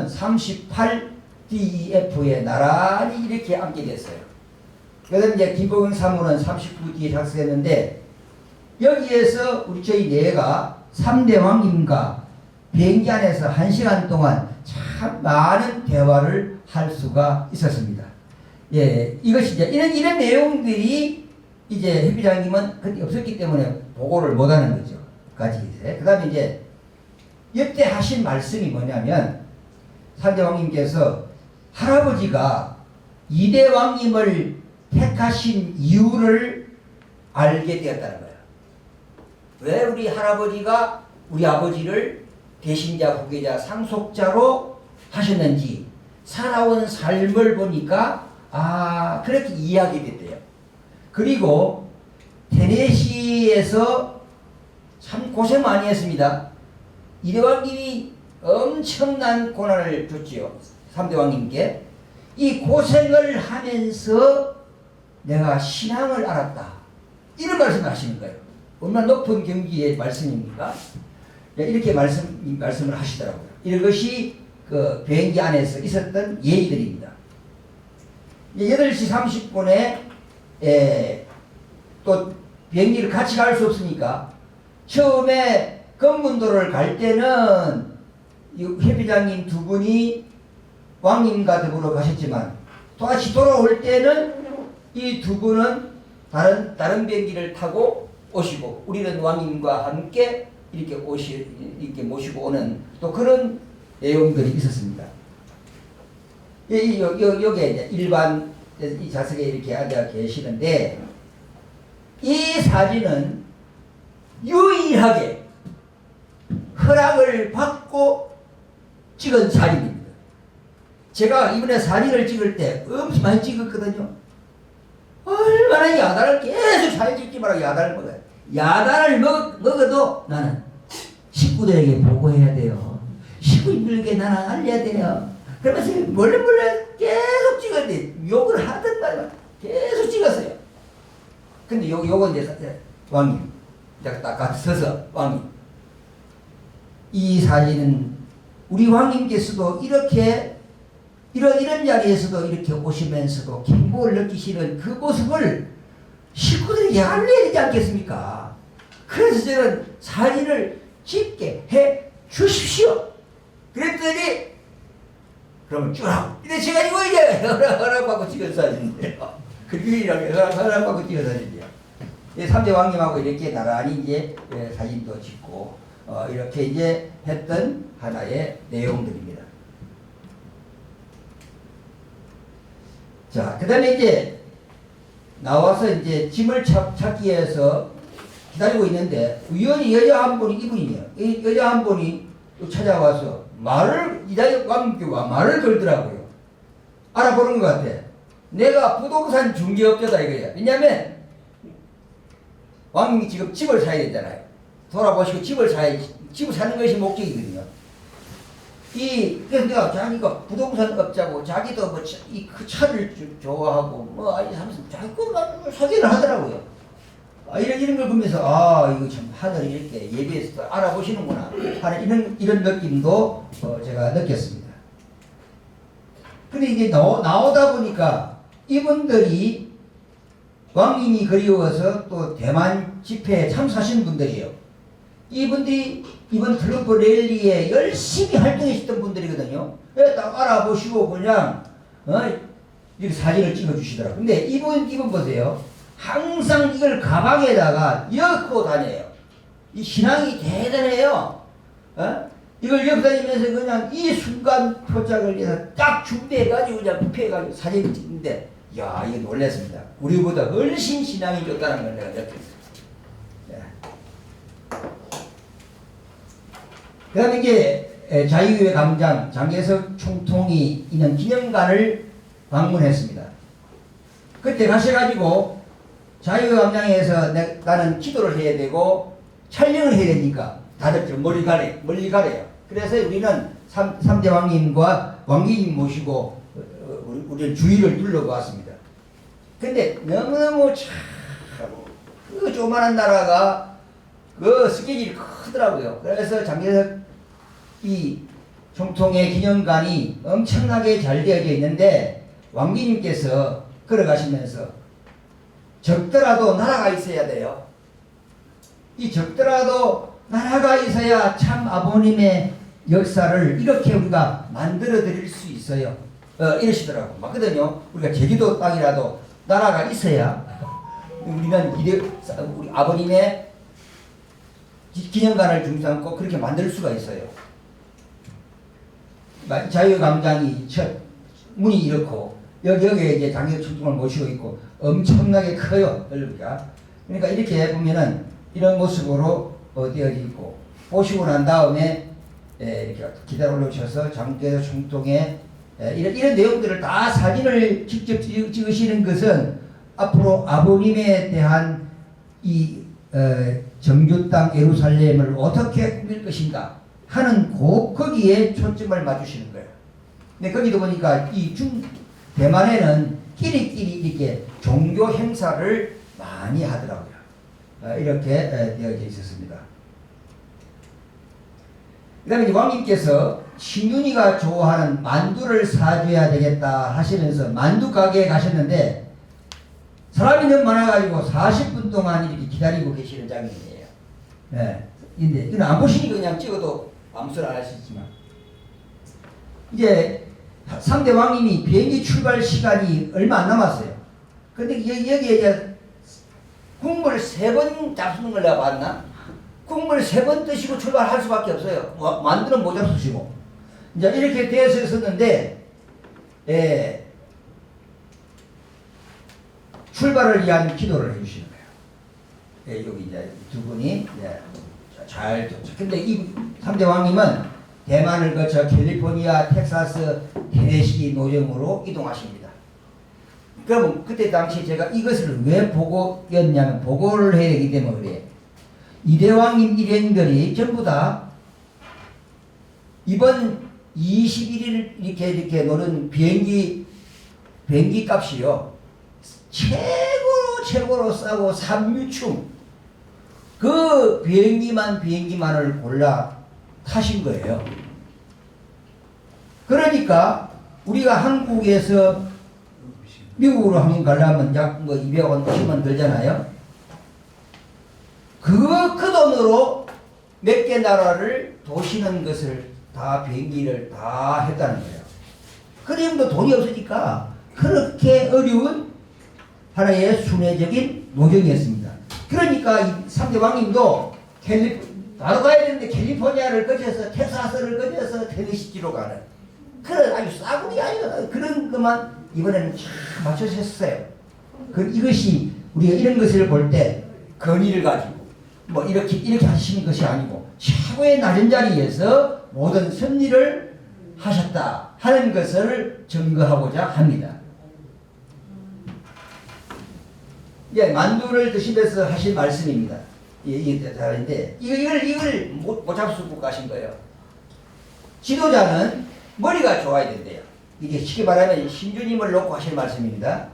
38DEF에 나란히 이렇게 앉게 됐어요. 그다음 이제 김보경 사무는 39D에 착석했는데 여기에서 우리 저희 네가 3대 왕님과 비행기 안에서 1시간 동안 참 많은 대화를 할 수가 있었습니다. 이것이 이제 이런 내용들이 이제 회장님은 그때 없었기 때문에 보고를 못하는 거죠. 그 다음에 이제 이때 하신 말씀이 뭐냐면 3대 왕님께서 할아버지가 이대 왕님을 택하신 이유를 알게 되었다는 거예요. 왜 우리 할아버지가 우리 아버지를 대신자, 후계자, 상속자로 하셨는지 살아온 삶을 보니까 그렇게 이해하게 됐대요. 그리고 테네시에서 참 고생 많이 했습니다. 이대 왕님이 엄청난 고난을 줬지요. 3대 왕님께. 이 고생을 하면서 내가 신앙을 알았다. 이런 말씀을 하시는 거예요. 얼마나 높은 경지의 말씀입니까? 이렇게 말씀을 하시더라고요. 이것이 그 비행기 안에서 있었던 예의들입니다. 8시 30분에 또 비행기를 같이 갈 수 없으니까 처음에 검문도를 갈 때는 회비장님 두 분이 왕님과 더불어 가셨지만 다시 돌아올 때는 이 두 분은 다른 비행기를 타고 오시고 우리는 왕님과 함께 이렇게 모시고 오는 또 그런 내용들이 있었습니다. 여기에 이제 일반 이 좌석에 이렇게 앉아 계시는데 이 사진은 유일하게 허락을 받고 찍은 사진입니다. 제가 이번에 사진을 찍을 때 엄청 많이 찍었거든요. 얼마나 야단을 계속 사진 찍지 말라고 야단을 먹어요. 야단을 먹어도 나는 식구들에게 보고해야 돼요. 식구들에게 나는 알려야 돼요. 그러면서 몰래 계속 찍었는데 욕을 하든 말든 계속 찍었어요. 근데 요건 이제 왕님 딱 서서 왕님 이 사진은 우리 왕님께서도 이렇게 이런 자리에서도 이렇게 오시면서도 행복을 느끼시는 그 모습을 식구들에게 알려야 되지 않겠습니까? 그래서 저는 사진을 찍게 해 주십시오. 그랬더니 그러면 쭉 하고 이래 제가 이거 이제 허락받고 찍은 사진인데요. 그 유일하게 허락받고 찍은 사진이에요. 3대 왕님하고 이렇게 나란히 이제 사진도 찍고 이렇게 이제 했던 하나의 내용들입니다. 자, 그 다음에 이제 나와서 이제 짐을 찾기 위해서 기다리고 있는데 우연히 여자 한 분이 이분이에요. 이 여자 한 분이 찾아와서 이다희 왕님께 말을 걸더라고요. 알아보는 것 같아. 내가 부동산 중개업자다 이거야. 왜냐면 왕님이 지금 집을 사야 되잖아요. 돌아보시고 집을 사는 것이 목적이거든요. 그래서 내가 자기가 부동산 업자고 자기도 그 차를 좋아하고 자기 거 소개를 하더라고요. 이런 걸 보면서 이거 참 하늘이 이렇게 예비해서 알아보시는구나 하는 이런 느낌도 제가 느꼈습니다. 근데 이제 나오다 보니까 이분들이 왕님이 그리워서 또 대만 집회에 참석하신 분들이에요. 이분들이 이번 트럼프 랠리에 열심히 활동하셨던 분들이거든요. 딱 알아보시고 그냥 이렇게 사진을 찍어주시더라고요. 근데 이분 보세요. 항상 이걸 가방에다가 엮고 다녀요. 이 신앙이 대단해요. 이걸 엮고 다니면서 그냥 이 순간 포착을 위해서 딱 준비해가지고 그냥 펴가지고 사진을 찍는데 이거 놀랐습니다. 우리보다 훨씬 신앙이 좋다는 걸 내가 느꼈어요. 그 다음에 이제 자유의 감장 장개석 총통이 있는 기념관을 방문했습니다. 그때 가셔가지고 자유의 감장에서 나는 기도를 해야 되고 촬영을 해야 되니까 다들 좀 멀리 가래요. 그래서 우리는 3대 왕님과 왕기님 모시고 우리는 주위를 둘러보았습니다. 근데 너무너무 그 조그만한 나라가 그 스케줄이 크더라고요. 그래서 장개석 이 총통의 기념관이 엄청나게 잘 되어져 있는데 왕기님께서 걸어가시면서 적더라도 나라가 있어야 돼요. 이 적더라도 나라가 있어야 참 아버님의 역사를 이렇게 우리가 만들어 드릴 수 있어요. 이러시더라고. 맞거든요. 우리가 제주도 땅이라도 나라가 있어야 우리는 우리 아버님의 기념관을 중심삼고 그렇게 만들 수가 있어요. 자유의 감장이 문이 이렇고 여기에 이제 장례 충동을 모시고 있고 엄청나게 커요. 넓이가. 그러니까 이렇게 보면은 이런 모습으로 되어 있고 보시고 난 다음에 이렇게 기다려 올려주셔서 장례 충동에 이런 내용들을 다 사진을 직접 찍으시는 것은 앞으로 아버님에 대한 이 정주 땅 예루살렘을 어떻게 꾸밀 것인가 하는 거기에 초점을 맞추시는 거예요. 근데 거기도 보니까 대만에는 끼리끼리 이렇게 종교 행사를 많이 하더라고요. 이렇게 되어져 있었습니다. 그 다음에 왕님께서 신윤이가 좋아하는 만두를 사줘야 되겠다 하시면서 만두 가게에 가셨는데 사람이 너무 많아가지고 40분 동안 이렇게 기다리고 계시는 장면이에요. 근데 이건 안 보시니까 그냥 찍어도 아무 소리 안 하시지만 이제 3대 왕님이 비행기 출발 시간이 얼마 안 남았어요. 근데 여기에 이제 국물 3번 잡수는 걸 내가 봤나? 국물 3번 드시고 출발할 수밖에 없어요. 만두는 못 잡수시고. 이제 이렇게 되어서 있었는데, 출발을 위한 기도를 해주시는 거예요. 여기 이제 두 분이 잘 도착. 근데 이 3대 왕님은 대만을 거쳐 캘리포니아, 텍사스, 테네시 노정으로 이동하십니다. 그러면 그때 당시 제가 이것을 왜 보고였냐면 보고를 해야 되기 때문에 그래요. 이대왕님 일행들이 전부 다 이번 21일 이렇게 노는 비행기 값이요. 최고로 싸고 3유충 그 비행기만을 골라 타신 거예요. 그러니까 우리가 한국에서 미국으로 한번 가려면 약 200원, 50원 들잖아요. 그 돈으로 몇 개 나라를 도시는 것을 다 비행기를 다 했다는 거예요. 그림도 돈이 없으니까 그렇게 어려운 하나의 순회적인 노정이었습니다. 그러니까 이 3대 왕님도 바로 가야 되는데 캘리포니아를 거쳐서 텍사스를 거쳐서 테네시지로 가는 그런 아주 싸구리 아니야 그런 것만 이번에는 참 맞춰주셨어요. 이것이 우리가 이런 것을 볼 때 건의를 가지고 뭐 이렇게 하시는 것이 아니고 최고의 낮은 자리에서 모든 섭리를 하셨다 하는 것을 증거하고자 합니다. 이제 만두를 드시면서 하신 말씀입니다. 이게 다른데 이걸 못 잡수고 가신 거예요. 지도자는 머리가 좋아야 된대요. 이게 쉽게 말하면 신주님을 놓고 하실 말씀입니다.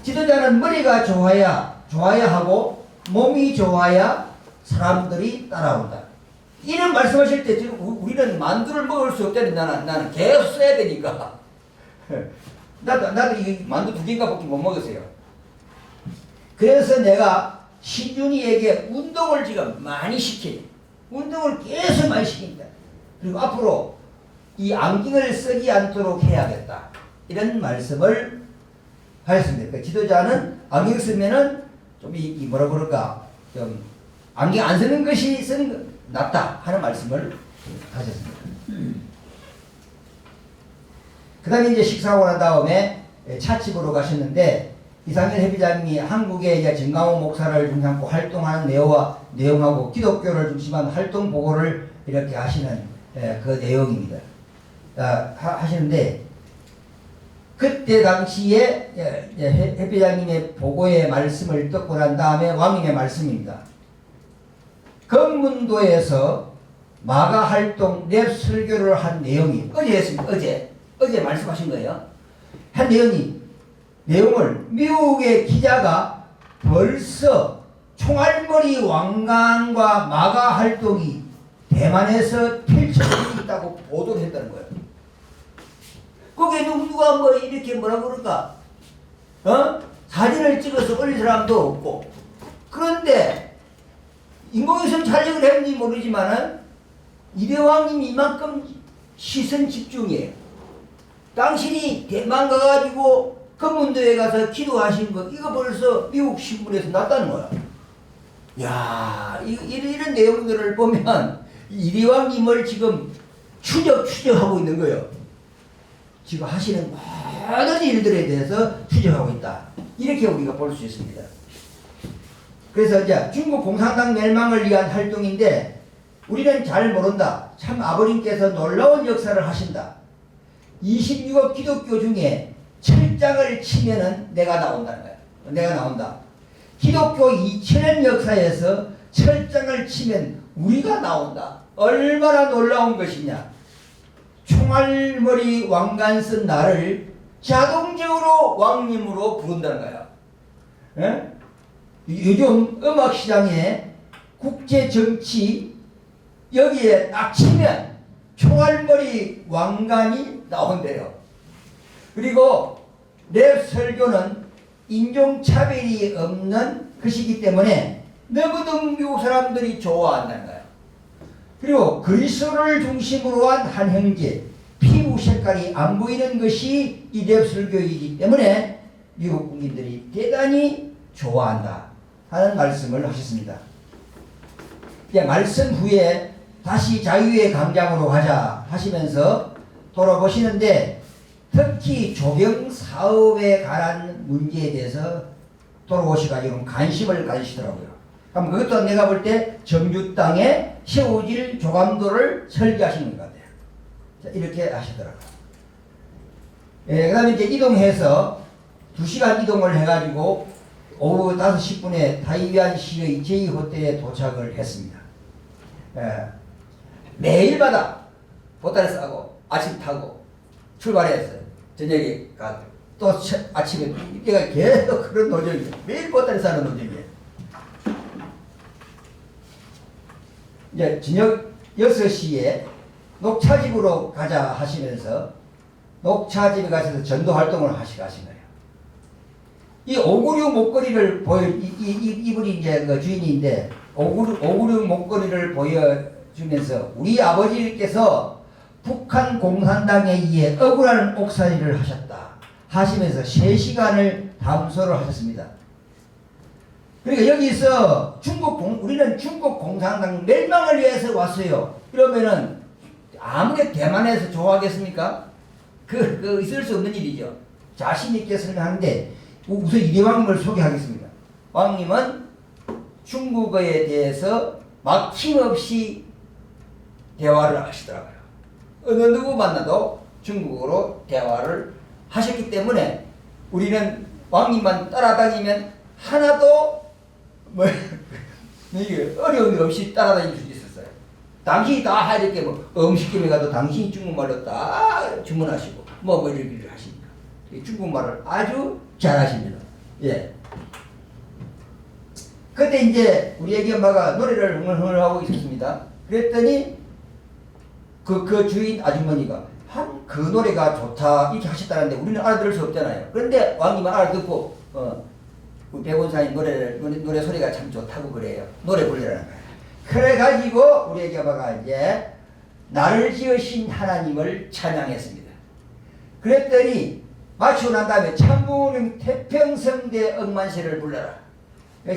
지도자는 머리가 좋아야 하고 몸이 좋아야 사람들이 따라온다. 이런 말씀하실 때 지금 우리는 만두를 먹을 수 없다니 나는 계속 써야 되니까 나도 이 만두 2개인가 밖에 못 먹었어요. 그래서 내가 신준이에게 운동을 지금 많이 시키니 운동을 계속 많이 시킨다. 그리고 앞으로 이 안경을 쓰지 않도록 해야겠다. 이런 말씀을 하셨습니다. 그러니까 지도자는 안경 쓰면은 좀 뭐라 그럴까 좀 안경 안 쓰는 것이 낫다 하는 말씀을 하셨습니다. 그 다음에 이제 식사하고 난 다음에 찻집으로 가셨는데 이상현 회비장님이 한국의 이제 정강호 목사를 중심으로 활동하는 내용하고 기독교를 중심한 활동 보고를 이렇게 하시는 그 내용입니다. 하시는데 그때 당시에 회비장님의 보고의 말씀을 듣고 난 다음에 왕님의 말씀입니다. 검문도에서 마가 활동 랩 설교를 한 내용이 어제 했습니다. 어제 말씀하신 거예요. 한 내용을 미국의 기자가 벌써 총알머리 왕관과 마가 활동이 대만에서 펼쳐지고 있다고 보도를 했다는 거예요. 거기에 누가 뭐 이렇게 뭐라 그럴까? 사진을 찍어서 올릴 사람도 없고. 그런데 인공위성 촬영을 했는지 모르지만은 이대왕님이 이만큼 시선 집중이에요. 당신이 대만 가가지고 검문도에 가서 기도하신 거 이거 벌써 미국 신문에서 났다는 거야. 야, 이런 내용들을 보면 이대왕님을 지금 추적하고 있는 거예요. 지금 하시는 모든 일들에 대해서 추적하고 있다. 이렇게 우리가 볼 수 있습니다. 그래서 이제 중국 공산당 멸망을 위한 활동인데 우리는 잘 모른다. 참 아버님께서 놀라운 역사를 하신다. 26억 기독교 중에 철장을 치면은 내가 나온다는 거야. 내가 나온다. 기독교 2000년 역사에서 철장을 치면 우리가 나온다. 얼마나 놀라운 것이냐. 총알머리 왕관 쓴 나를 자동적으로 왕님으로 부른다는 거야. 예? 요즘 음악시장에 국제정치 여기에 딱 치면 총알머리 왕관이 나온대요. 그리고 랩 설교는 인종차별이 없는 것이기 때문에 너무너무 미국 사람들이 좋아한다는 거예요. 그리고 그리스도를 중심으로 한 형제, 피부 색깔이 안 보이는 것이 이 랩 설교이기 때문에 미국 국민들이 대단히 좋아한다 하는 말씀을 하셨습니다. 이제 말씀 후에 다시 자유의 강장으로 가자 하시면서 돌아보시는데 특히 조경 사업에 관한 문제에 대해서 돌아오셔가지고 관심을 가지시더라고요. 그럼 그것도 내가 볼 때 정주 땅에 세워질 조감도를 설계하시는 것 같아요. 자, 이렇게 하시더라고요. 그 다음에 이제 이동해서 2시간 이동을 해가지고 오후 5시 10분에 타이완시의 제2호텔에 도착을 했습니다. 매일마다 보따리 싸고 아침 타고 출발했어요. 저녁에 가고 또 아침에 이때가 계속 그런 노정이에요. 매일 보따리 싸는 노정이에요. 이제 저녁 6시에 녹차집으로 가자 하시면서 녹차집에 가셔서 전도 활동을 하신 거예요. 이 596 목걸이를 이분이 이제 그 주인인데 596 목걸이를 보여주면서 우리 아버지께서 북한 공산당에 의해 억울한 옥살이를 하셨다 하시면서 3시간을 담소를 하셨습니다. 그러니까 여기서 우리는 중국 공산당 멸망을 위해서 왔어요. 이러면은 아무리 대만에서 좋아하겠습니까? 그 있을 수 없는 일이죠. 자신 있게 설명하는데 우선 이대왕님을 소개하겠습니다. 왕님은 중국어에 대해서 막힘없이 대화를 하시더라고요. 어느 누구 만나도 중국어로 대화를 하셨기 때문에 우리는 왕님만 따라다니면 하나도 이게 어려운 일 없이 따라다닐 수 있었어요. 당신이 다 하이렇게 음식점에 가도 당신이 중국말로 다 주문하시고 이렇게 하시니까 중국말을 아주 잘하십니다. 예. 그때 이제 우리 애기 엄마가 노래를 흥얼흥얼하고 있었습니다. 그랬더니 그 주인 아주머니가 그 노래가 좋다 이렇게 하셨다는데 우리는 알아들을 수 없잖아요. 그런데 왕님은 알아듣고 백원사님 노래 소리가 참 좋다고 그래요. 노래 부르라는 거예요. 그래가지고 우리 애기 엄마가 이제 나를 지으신 하나님을 찬양했습니다. 그랬더니 마치고 난 다음에 참부님 태평성대 억만세를 불러라.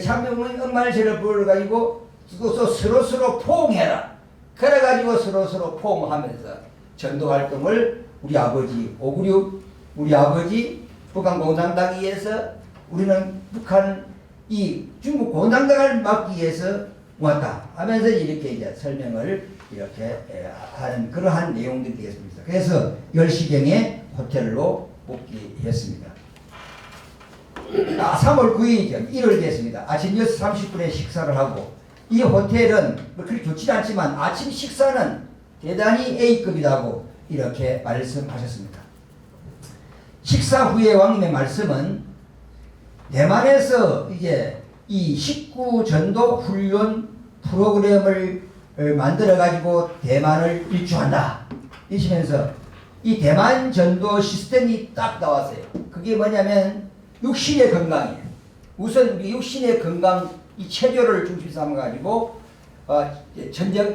참부님 억만세를 불러가지고 서로 포옹해라. 그래가지고 서로 포옹하면서 전도활동을 우리 아버지 596 우리 아버지 북한 공산당에 의해서 우리는 북한 이 중국 공산당을 막기 위해서 왔다 하면서 이렇게 이제 설명을 이렇게 하는 그러한 내용들이 되겠습니다. 그래서 10시경에 호텔로 복귀했습니다. 3월 9일이죠. 1월 됐습니다. 아침 6시 30분에 식사를 하고 이 호텔은 그렇게 좋지 않지만 아침 식사는 대단히 A급이라고 이렇게 말씀하셨습니다. 식사 후에 왕님의 말씀은 대만에서 이제 이 식구 전도 훈련 프로그램을 만들어 가지고 대만을 일주한다 이시면서 이 대만 전도 시스템이 딱 나왔어요. 그게 뭐냐면 육신의 건강이에요. 우선 우리 육신의 건강 이 체조를 중심 삼아 가지고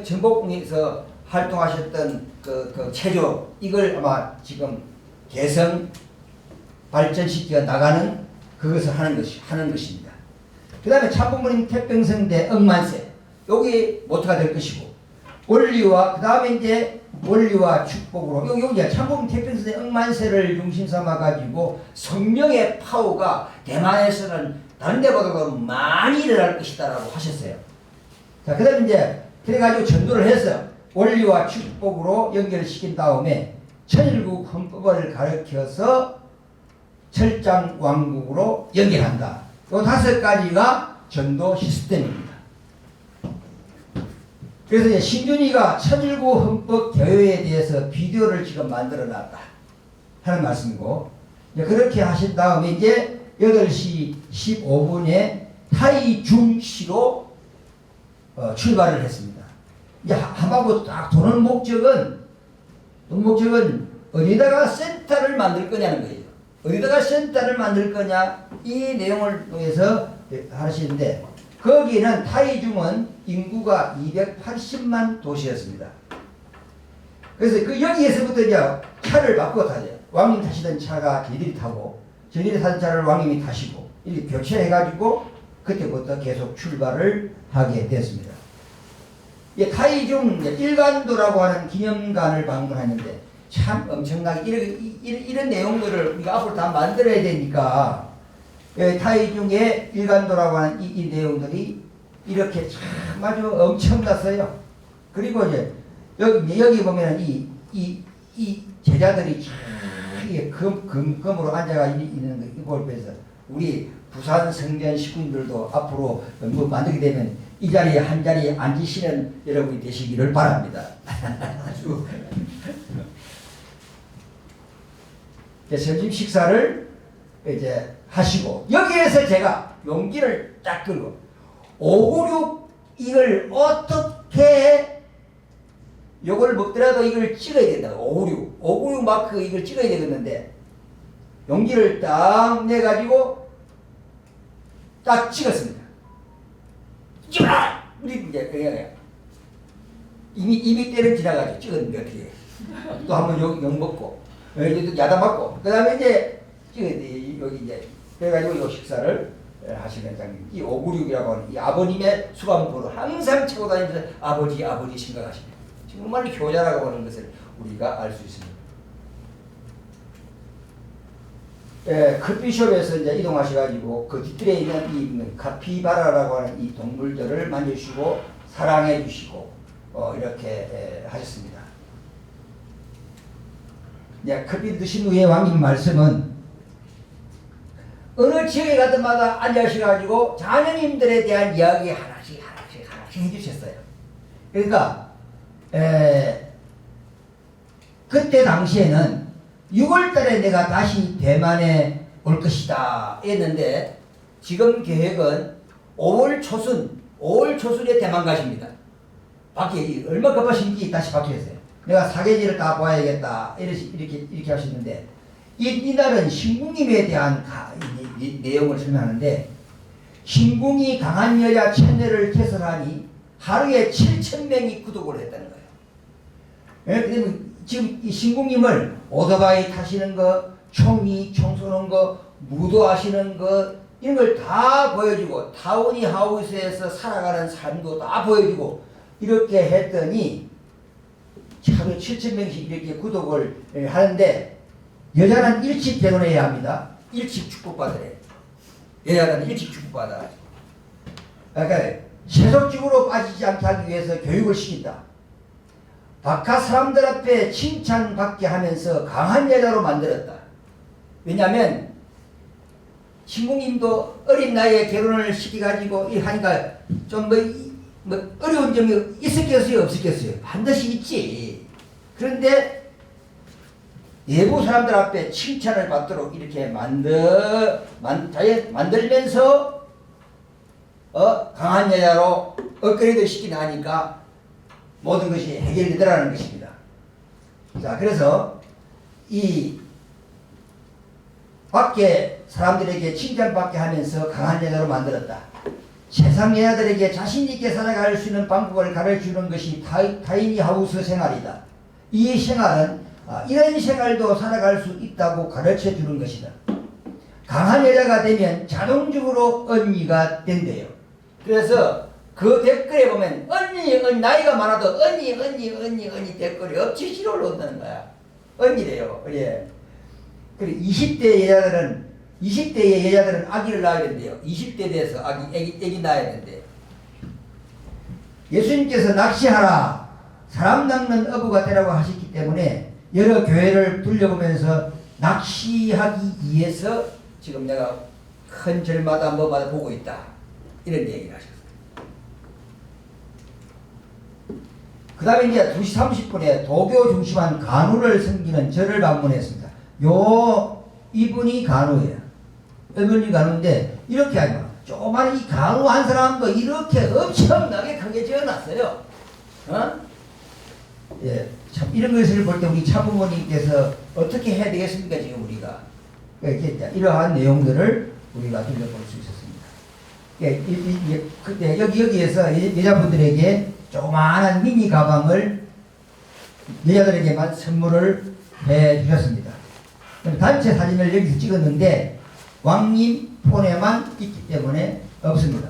전복궁에서 활동하셨던 그 체조 이걸 아마 지금 개성 발전시켜 나가는 그것을 하는 것입니다. 그 다음에 참부모님 태평성대 억만세 여기 모토가 될 것이고 원리와 그 다음에 이제 원리와 축복으로 여기 이제 참고문 태평성의 억만세를 중심 삼아 가지고 성령의 파워가 대만에서는 다른 데보다도 많이 일어날 것이다라고 하셨어요. 자, 그다음 이제 그래가지고 전도를 해서 원리와 축복으로 연결시킨 다음에 천일국 헌법을 가르쳐서 철장 왕국으로 연결한다. 이 5가지가 전도 시스템입니다. 그래서 이제 신준이가 천일국 헌법 개요에 대해서 비디오를 지금 만들어 놨다 하는 말씀이고, 이제 그렇게 하신 다음에 이제 8시 15분에 타이중시로 출발을 했습니다. 이제 한바구 딱 도는 목적은 어디다가 센터를 만들 거냐는 거예요. 어디다가 센터를 만들 거냐, 이 내용을 통해서 하시는데, 거기는 타이중은 인구가 280만 도시였습니다. 그래서 그 여기에서부터 이제 차를 바꿔 타죠. 왕님 타시던 차가 저희들이 타고, 저희들이 타던 차를 왕님이 타시고, 이렇게 교체해가지고 그때부터 계속 출발을 하게 됐습니다. 타이중 일간도라고 하는 기념관을 방문하는데 참 엄청나게 이런 내용들을 우리가 앞으로 다 만들어야 되니까, 타이중의 일간도라고 하는 이 내용들이 이렇게 참 아주 엄청났어요. 그리고 이제 여기 보면 이 제자들이 참 금으로 앉아가 있는 걸 보면서 우리 부산 성전 식구들도 앞으로 뭐 만들게 되면 이 자리에 한 자리에 앉으시는 여러분이 되시기를 바랍니다. 아주 점심 식사를 이제 하시고, 여기에서 제가 용기를 딱 끌고 596 이걸 어떻게 요걸 먹더라도 이걸 찍어야 된다. 596 마크 이걸 찍어야 되겠는데 용기를 딱 내가지고 딱 찍었습니다. 찍어라! 우리 이제 이미 때를 지나가지고 찍었는데 어떻게 또 한번 욕 먹고 야단 맞고 그 다음에 이제 여기 이제 그래가지고 이 식사를 하시는 장님, 이 596이라고 하는 이 아버님의 수감부로 항상 치고 다니면서 아버지 생각하십니다. 정말 효자라고 하는 것을 우리가 알 수 있습니다. 커피숍에서 이제 이동하셔가지고 그 뒤뜰에 있는 이 카피바라라고 하는 이 동물들을 만져주시고 사랑해 주시고 이렇게 하셨습니다. 커피 드신 후에 왕님 말씀은 어느 지역에 가든 마다 앉으셔가지고 자녀님들에 대한 이야기 하나씩 해주셨어요. 그러니까 그때 당시에는 6월달에 내가 다시 대만에 올 것이다 했는데, 지금 계획은 5월 초순에 대만 가십니다. 밖에 얼마 급하신지 다시 바뀌었어요. 내가 사계지를 다 봐야겠다 이렇게 하셨는데, 이날은 신궁님에 대한 내용을 설명하는데, 신궁이 강한 여자 채널을 개설하니 하루에 7,000명이 구독을 했다는 거예요. 지금 이 신궁님을 오토바이 타시는 거, 총 쏘는 거, 무도하시는 거, 이런 걸 다 보여주고, 타우니하우스에서 살아가는 삶도 다 보여주고, 이렇게 했더니 하루에 7,000명씩 이렇게 구독을 하는데, 여자는 일찍 결혼해야 합니다. 일찍 축복받으래. 여자는 일찍 축복받아. 그러니까 세속적으로 빠지지 않게 하기 위해서 교육을 시킨다. 바깥 사람들 앞에 칭찬받게 하면서 강한 여자로 만들었다. 왜냐하면 신궁님도 어린 나이에 결혼을 시켜가지고 하니까 좀 어려운 점이 있었겠어요, 없었겠어요? 반드시 있지. 그런데 내부 사람들 앞에 칭찬을 받도록 이렇게 만들면서 강한 여자로 업그레이드 시키나 하니까 모든 것이 해결되더라는 것입니다. 자, 그래서 이 밖에 사람들에게 칭찬받게 하면서 강한 여자로 만들었다. 세상 여자들에게 자신있게 살아갈 수 있는 방법을 가르쳐주는 것이 타이니하우스 생활이다. 이 생활은 이런 생활도 살아갈 수 있다고 가르쳐주는 것이다. 강한 여자가 되면 자동적으로 언니가 된대요. 그래서 그 댓글에 보면 언니 나이가 많아도 언니 댓글이 억지로 올라온다는 거야. 언니래요. 예. 그리고 20대의 여자들은 아기를 낳아야 된대요. 20대 돼서 애기 낳아야 된대요. 예수님께서 낚시하라, 사람 낚는 어부가 되라고 하셨기 때문에 여러 교회를 둘러보면서 낚시하기 위해서 지금 내가 큰 절마다 뭐마다 보고 있다, 이런 얘기를 하셨어요. 그 다음에 이제 2시 30분에 도교 중심한 간우를 섬기는 절을 방문했습니다. 이분이 간우예요. 이분이 간우인데 이렇게 하지 마. 조그만 이 간우 한 사람도 이렇게 엄청나게 크게 지어놨어요. 예, 참 이런 것을 볼 때 우리 참부모님께서 어떻게 해야 되겠습니까? 지금 우리가 이렇게 이러한 내용들을 우리가 들려볼 수 있었습니다. 예, 그때 여기에서 여자분들에게 조그마한 미니 가방을 여자들에게만 선물을 해 주셨습니다. 단체 사진을 여기서 찍었는데 왕님 폰에만 있기 때문에 없습니다.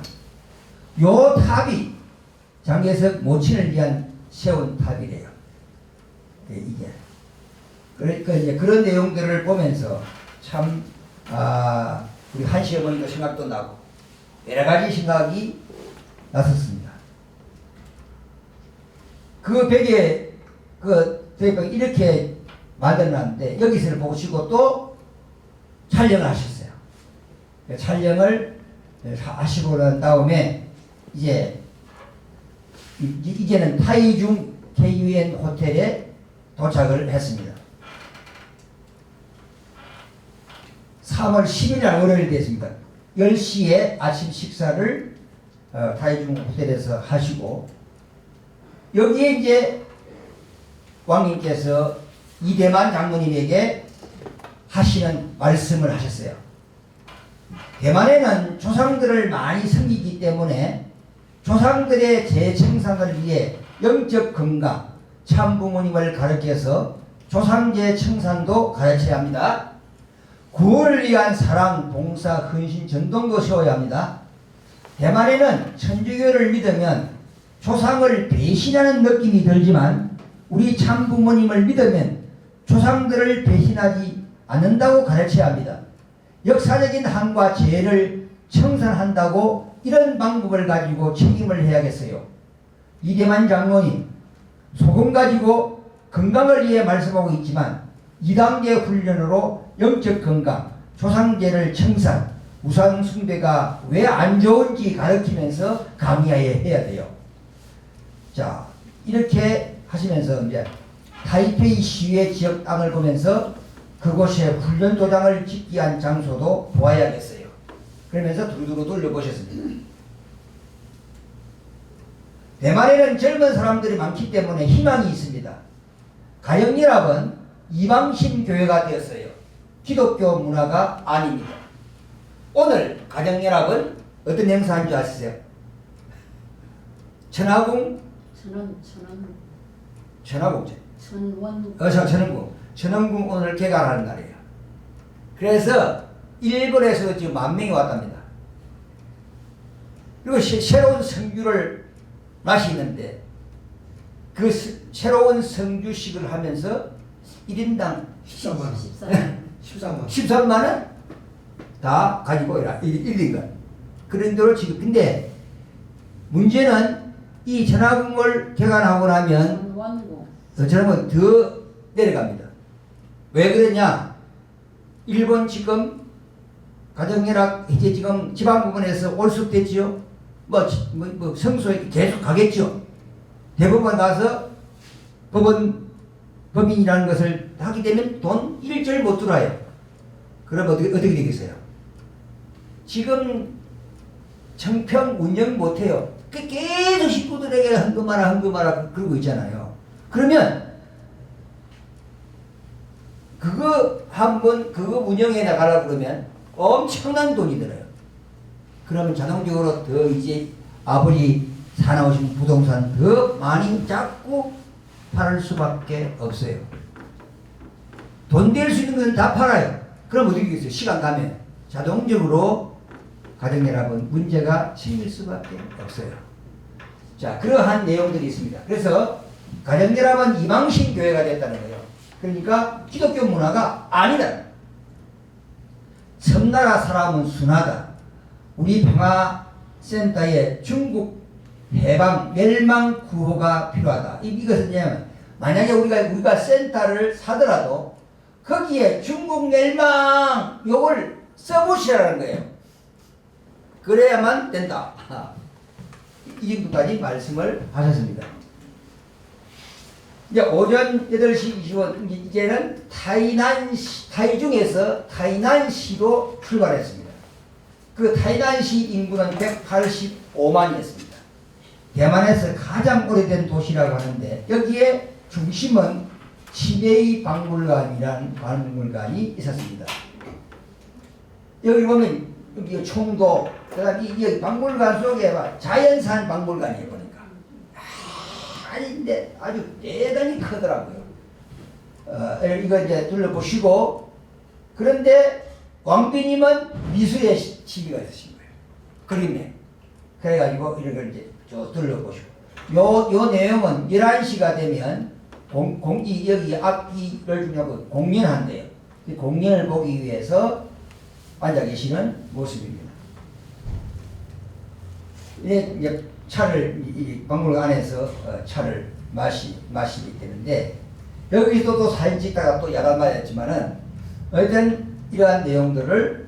요 탑이 장개석 모친을 위한 세운 탑이래요. 이게. 그러니까 이제 그런 내용들을 보면서 참, 우리 한시 어머니도 생각도 나고, 여러 가지 생각이 났었습니다. 그 벽에, 이렇게 만들어놨는데, 여기서를 보시고 또 촬영을 하셨어요. 촬영을 하시고 난 다음에, 이제는 타이중 KUN 호텔에 도착을 했습니다. 3월 10일 날 월요일 됐습니다. 10시에 아침 식사를 타이중 호텔에서 하시고, 여기에 이제 왕님께서 이대만 장모님에게 하시는 말씀을 하셨어요. 대만에는 조상들을 많이 섬기기 때문에 조상들의 재청산을 위해 영적 건강, 참부모님을 가르쳐서 조상제 청산도 가르쳐야 합니다. 구원을 위한 사랑, 봉사, 헌신, 전통도 세워야 합니다. 대만에는 천주교를 믿으면 조상을 배신하는 느낌이 들지만 우리 참부모님을 믿으면 조상들을 배신하지 않는다고 가르쳐야 합니다. 역사적인 한과 죄를 청산한다고 이런 방법을 가지고 책임을 해야겠어요. 이대만 장로님, 소금 가지고 건강을 위해 말씀하고 있지만 2단계 훈련으로 영적 건강, 조상제를 청산, 우상 숭배가 왜 안 좋은지 가르치면서 강의해야 돼요. 자, 이렇게 하시면서 이제 타이페이 시의 지역 땅을 보면서 그곳에 훈련 도장을 짓기 위한 장소도 보아야겠어요. 그러면서 두루두루 돌려보셨습니다. 대만에는 젊은 사람들이 많기 때문에 희망이 있습니다. 가영연합은 이방신 교회가 되었어요. 기독교 문화가 아닙니다. 오늘 가정연합은 어떤 행사한 줄 아시세요? 천하궁? 천원궁 오늘 개강하는 날이에요. 그래서 일본에서 지금 10,000명이 왔답니다. 그리고 새로운 성주를 마시는데 그 새로운 성주식을 하면서 1인당 13만 원 다 가지고 오라. 1인간. 그런 대로 지금. 근데 문제는 이 전화궁을 개관하고 나면 전화궁은 더 내려갑니다. 왜 그러냐? 일본 지금 가정연합 이제 지금 지방부분에서 올수됐지요. 성소에 계속 가겠죠. 대법원 가서 법인이라는 것을 하게 되면 돈 1절 못 들어와요. 그럼 어떻게 되겠어요? 지금 청평 운영 못해요. 계속 식구들에게 헌금하라 그러고 있잖아요. 그러면 그거 운영해 나가려고 그러면 엄청난 돈이 들어요. 그러면 자동적으로 더 이제 아버지 사나우신 부동산 더 많이 잡고 팔을 수밖에 없어요. 돈 될 수 있는 건 다 팔아요. 그럼 어떻게 되겠어요? 시간 가면 자동적으로 가정연합은 문제가 생길 수밖에 없어요. 자, 그러한 내용들이 있습니다. 그래서 가정결합은 이방신 교회가 됐다는 거예요. 그러니까 기독교 문화가 아니다. 섬나라 사람은 순하다. 우리 평화센터에 중국 해방 멸망 구호가 필요하다. 이것은 뭐냐면 만약에 우리가 센터를 사더라도 거기에 중국 멸망 요걸 써보시라는 거예요. 그래야만 된다. 이 정도까지 말씀을 하셨습니다. 이제 오전 8시 20분 이제는 타이중에서 타이난시로 출발했습니다. 그 타이난시 인구는 185만이었습니다. 대만에서 가장 오래된 도시라고 하는데 여기에 중심은 치베이 박물관이라는 박물관이 있었습니다. 여기 보면 여기 총도 그다음 이 박물관 속에 자연산 박물관이에요. 보니까 아닌데 아주 대단히 크더라고요. 이거 이제 둘러보시고 그런데 왕비님은 미술에 취미가 있으신 거예요. 그림에. 그래가지고 이런 걸 이제 둘러보시고 요 내용은 11시가 되면 여기 악기를 중요하고 공연한대요. 공연을 보기 위해서 앉아 계시는 모습입니다. 이제 차를 이 박물관 안에서 차를 마시게 되는데 여기서도 또 사진 찍다가 또 야단 맞았지만은 어쨌든 이러한 내용들을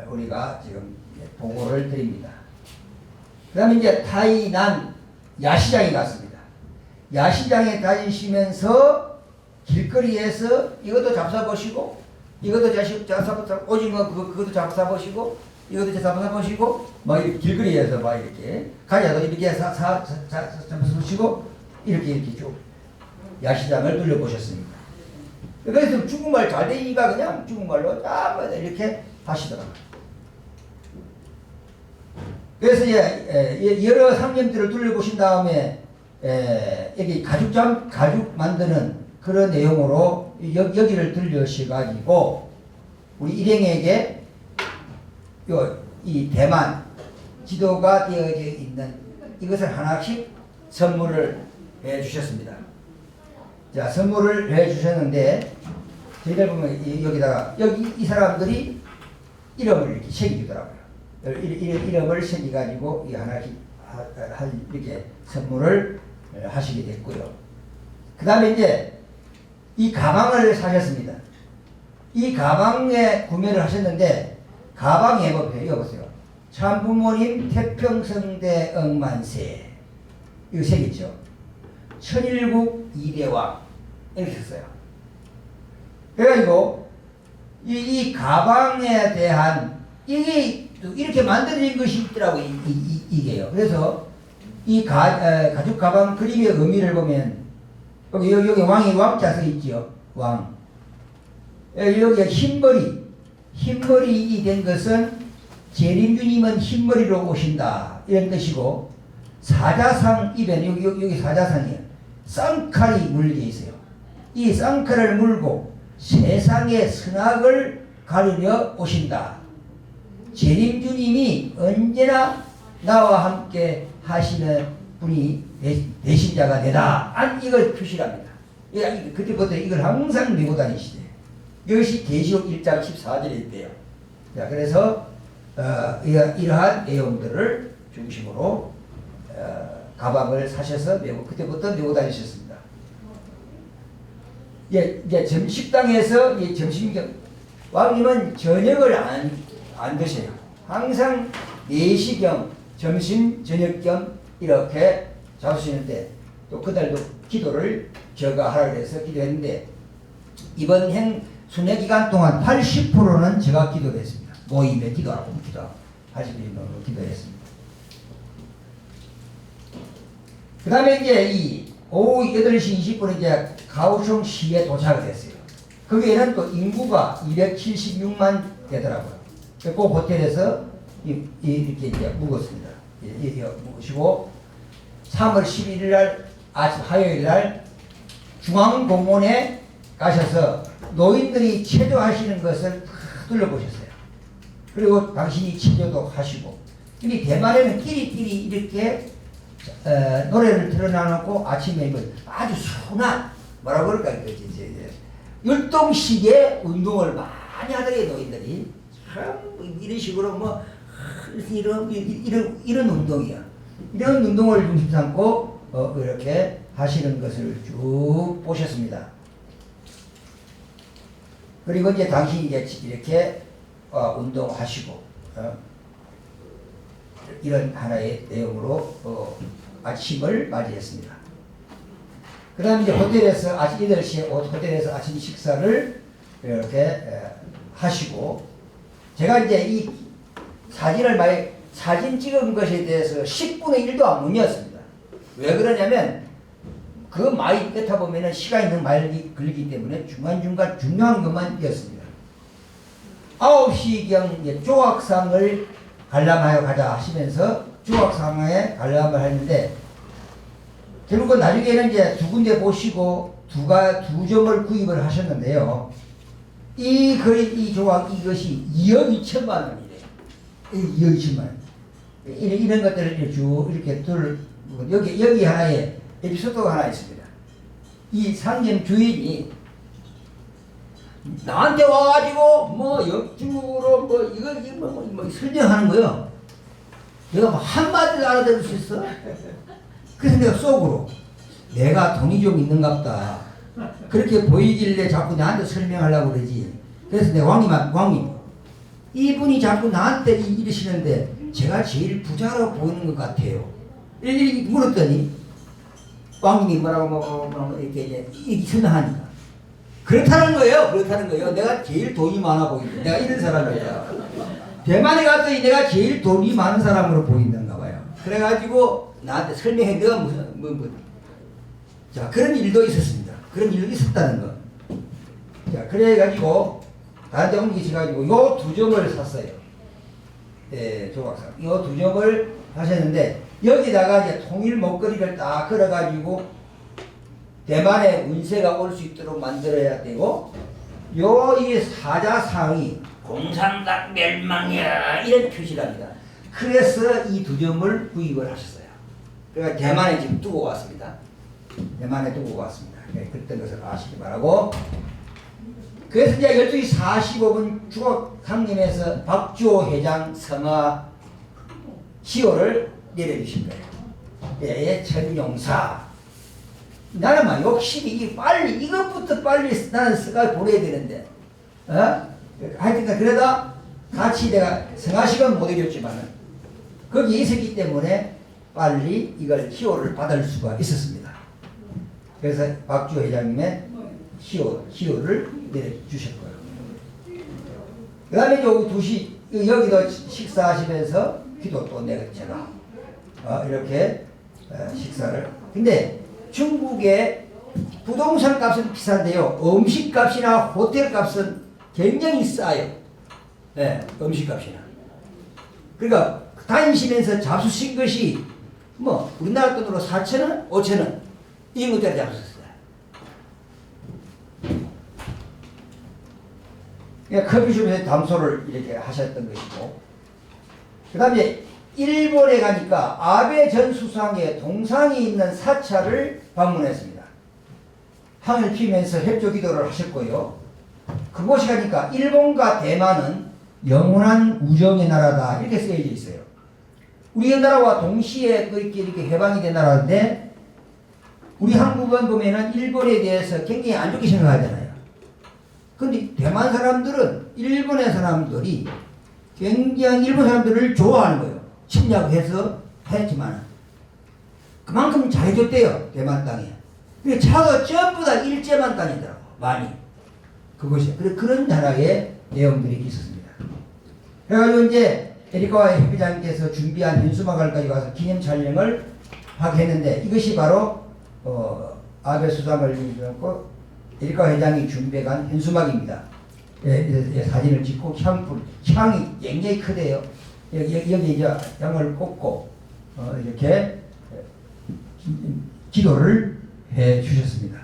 우리가 지금 보고를 드립니다. 그 다음에 이제 타이난 야시장에 갔습니다. 야시장에 다니시면서 길거리에서 이것도 잡숴보시고 이것도 잡숴보시고 오징어 그것도 잡숴보시고 이것도 잡숴보시고 막 이렇게 길거리에서 막 이렇게 가자도 이렇게 잡숴보시고 이렇게 쭉 야시장을 둘러보셨습니다. 그래서 중국말 잘 되니까 그냥 중국말로 딱 이렇게 하시더라고요. 그래서 여러 상점들을 둘러보신 다음에 여기 가죽 만드는 그런 내용으로 여기를 들려셔가지고 우리 일행에게 이 대만 지도가 되어져 있는 이것을 하나씩 선물을 해 주셨습니다. 자, 선물을 해 주셨는데 저희들 보면 여기다가 이 사람들이 이름을 이렇게 새겨주더라고요. 이름을 새겨가지고 이 하나씩 이렇게 선물을 하시게 됐고요. 그 다음에 이제 이 가방을 사셨습니다. 이 가방에 구매를 하셨는데 가방에 여보세요. 참부모님 태평성대 억만세 이거 새겼죠. 천일국 이대왕 이렇게 썼어요. 그래가지고 이 가방에 대한 이게 이렇게 만들어진 것이 있더라고요. 이게요. 그래서 이 가죽 가방 그림의 의미를 보면 여기 왕이 왕자 써 있지요. 왕. 여기가 흰머리 된 것은 재림주님은 흰머리로 오신다 이런 뜻이고 사자상 입에 여기 사자상이에요. 쌍칼이 물려 있어요. 이 쌍칼을 물고 세상의 선악을 가르려 오신다. 재림주님이 언제나 나와 함께 하시는 분이 대신자가 되다. 이걸 표시합니다. 그때부터 이걸 항상 메고 다니시대. 이것이 계시록 1장 14절에 있대요. 자, 그래서 이러한 내용들을 중심으로 가방을 사셔서 그때부터 메고 다니셨습니다. 이제 식당에서 왕님은 저녁을 안 드세요. 항상 4시경 점심 저녁 겸 이렇게 잡수시는데 또 그날도 기도를 제가 하라 그래서 기도했는데 이번 순회 기간 동안 80%는 제가 기도를 했습니다. 모임에 기도하고 80%는 기도했습니다. 그 다음에 이제 이 오후 8시 20분에 이제 가오슝시에 도착을 했어요. 거기에는 또 인구가 276만 되더라고요. 그 호텔에서 이렇게 이제 묵었습니다. 묵으시고 3월 11일 날 아침 화요일 날 중앙공원에 가셔서 노인들이 체조하시는 것을 다 둘러보셨어요. 그리고 당신이 체조도 하시고. 근데 대만에는 끼리끼리 이렇게 노래를 틀어놔놓고 아침에 이거 아주 순한 뭐라고 그럴까 이제 율동식의 운동을 많이 하더래 노인들이. 참 이런 식으로 뭐 이런 운동이야. 이런 운동을 중심 삼고 이렇게 하시는 것을 쭉 보셨습니다. 그리고 이제 당시 이제 이렇게 운동하시고 이런 하나의 내용으로 아침을 맞이했습니다. 그 다음에 이제 호텔에서 아침 8시에 호텔에서 아침 식사를 이렇게 하시고, 제가 이제 이 사진 찍은 것에 대해서 10분의 1도 안 문의었습니다. 왜 그러냐면 그 많이 뺐다 보면은 시간이 너무 많이 걸리기 때문에 중간중간 중요한 것만 띄었습니다. 9시경 조각상을 관람하여 가자 하시면서 조각상에 관람을 했는데, 결국은 나중에는 이제 두 군데 보시고 두 점을 구입을 하셨는데요. 이 조각 이것이 2억 2천만 원이래요. 2억 2천만 원. 이런 것들을 쭉 이렇게 여기 하나에 에피소드가 하나 있습니다. 이 상점 주인이 나한테 와가지고 뭐 역주로 이거 설명하는 거요. 내가 뭐 한마디도 알아들을 수 있어? 그래서 내가 속으로 내가 돈이 좀 있는갑다. 그렇게 보이길래 자꾸 나한테 설명하려고 그러지. 그래서 내가 왕님 이분이 자꾸 나한테 이러시는데 제가 제일 부자로 보이는 것 같아요. 이렇게 물었더니 왕님이 뭐라고 이렇게 설명하니까 그렇다는 거예요. 내가 제일 돈이 많아 보인다. 내가 이런 사람이야. 대만에 갔더니 내가 제일 돈이 많은 사람으로 보인다는가 봐요. 그래가지고 나한테 설명해. 내가 자, 그런 일도 있었습니다. 그런 일도 있었다는 거. 자, 그래가지고 다른 데 옮기셔가지고 요 두 점을 샀어요. 조각상. 요 두 점을 하셨는데, 여기다가 이제 통일 목걸이를 딱 걸어가지고 대만에 운세가 올 수 있도록 만들어야 되고, 이 사자상이 공산당 멸망이야 이런 표시랍니다. 그래서 이 두 점을 구입을 하셨어요. 그러니까 대만에 지금 두고 왔습니다. 그랬던 것을 아시기 바라고. 그래서 이제 12시 45분 주옥상림에서 박주호 회장 성화 시호를 내려주신 거예요. 예, 천용사. 나는 막 욕심이 빨리 이것부터 빨리 나는 써가 보내야 되는데, 하여튼 그래도 같이 내가 성화식은 못 해줬지만은 거기 있었기 때문에 빨리 이걸 시호를 받을 수가 있었습니다. 그래서 박주호 회장님의 시호를 내주셨고요. 그 다음에 여기 2시 여기도 식사하시면서 기도 또 제가 이렇게 식사를. 근데 중국의 부동산 값은 비싼데요, 음식 값이나 호텔 값은 굉장히 싸요. 네, 음식 값이나. 그러니까 다니시면서 잡수신 것이 뭐 우리나라 돈으로 4,000원, 5,000원 이 정도짜리 잡수셨어요. 그러니까 커피숍에서 담소를 이렇게 하셨던 것이고, 그 다음에 일본에 가니까 아베 전 수상의 동상이 있는 사찰을 방문했습니다. 향을 피우면서 협조 기도를 하셨고요. 그곳에 가니까 일본과 대만은 영원한 우정의 나라다 이렇게 쓰여져 있어요. 우리나라와 동시에 이렇게 해방이 된 나라인데, 우리 한국은 보면은 일본에 대해서 굉장히 안 좋게 생각하잖아요. 근데 대만 사람들은 일본의 사람들이 굉장히 일본 사람들을 좋아하는 거예요. 침략해서 했지만 그만큼 잘해줬대요, 대만 땅에. 근데 차가 전부 다 일제만 땅이더라고, 많이. 그것이. 그런 나라의 내용들이 있었습니다. 그래가지고 이제 에리카 회장님께서 준비한 현수막을까지 가서 기념 촬영을 하게 했는데, 이것이 바로 아베 수상을 주고 에리카 회장이 준비한 현수막입니다. 사진을 찍고 향이 굉장히 크대요. 여기 이제 향을 꽂고 이렇게 기도를 해 주셨습니다.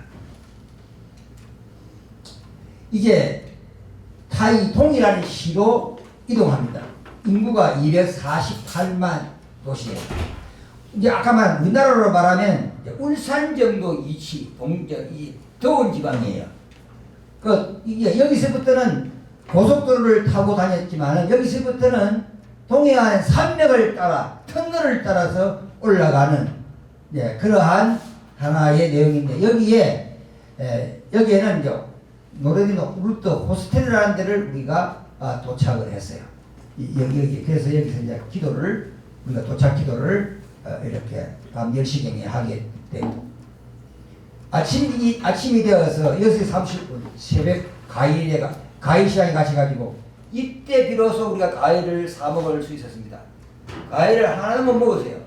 이제 타이동이라는 시로 이동합니다. 인구가 248만 도시예요. 이제 아까 말한 우리나라로 말하면 울산 정도 위치, 이 더운 지방이에요. 이게 여기서부터는 고속도로를 타고 다녔지만 여기서부터는 동해안 산맥을 따라 터널을 따라서 올라가는 그러한 하나의 내용인데 여기에는 이제 노르디노 우르트 호스텔이라는 데를 우리가 도착을 했어요. 그래서 여기서 이제 기도를 우리가 도착 기도를 이렇게 밤 10시경에 하게 되고 아침이 되어서 6시 30분 새벽 과일 시장에 가셔가지고 이때 비로소 우리가 과일을 사 먹을 수 있었습니다. 과일을 하나도 못 먹으세요.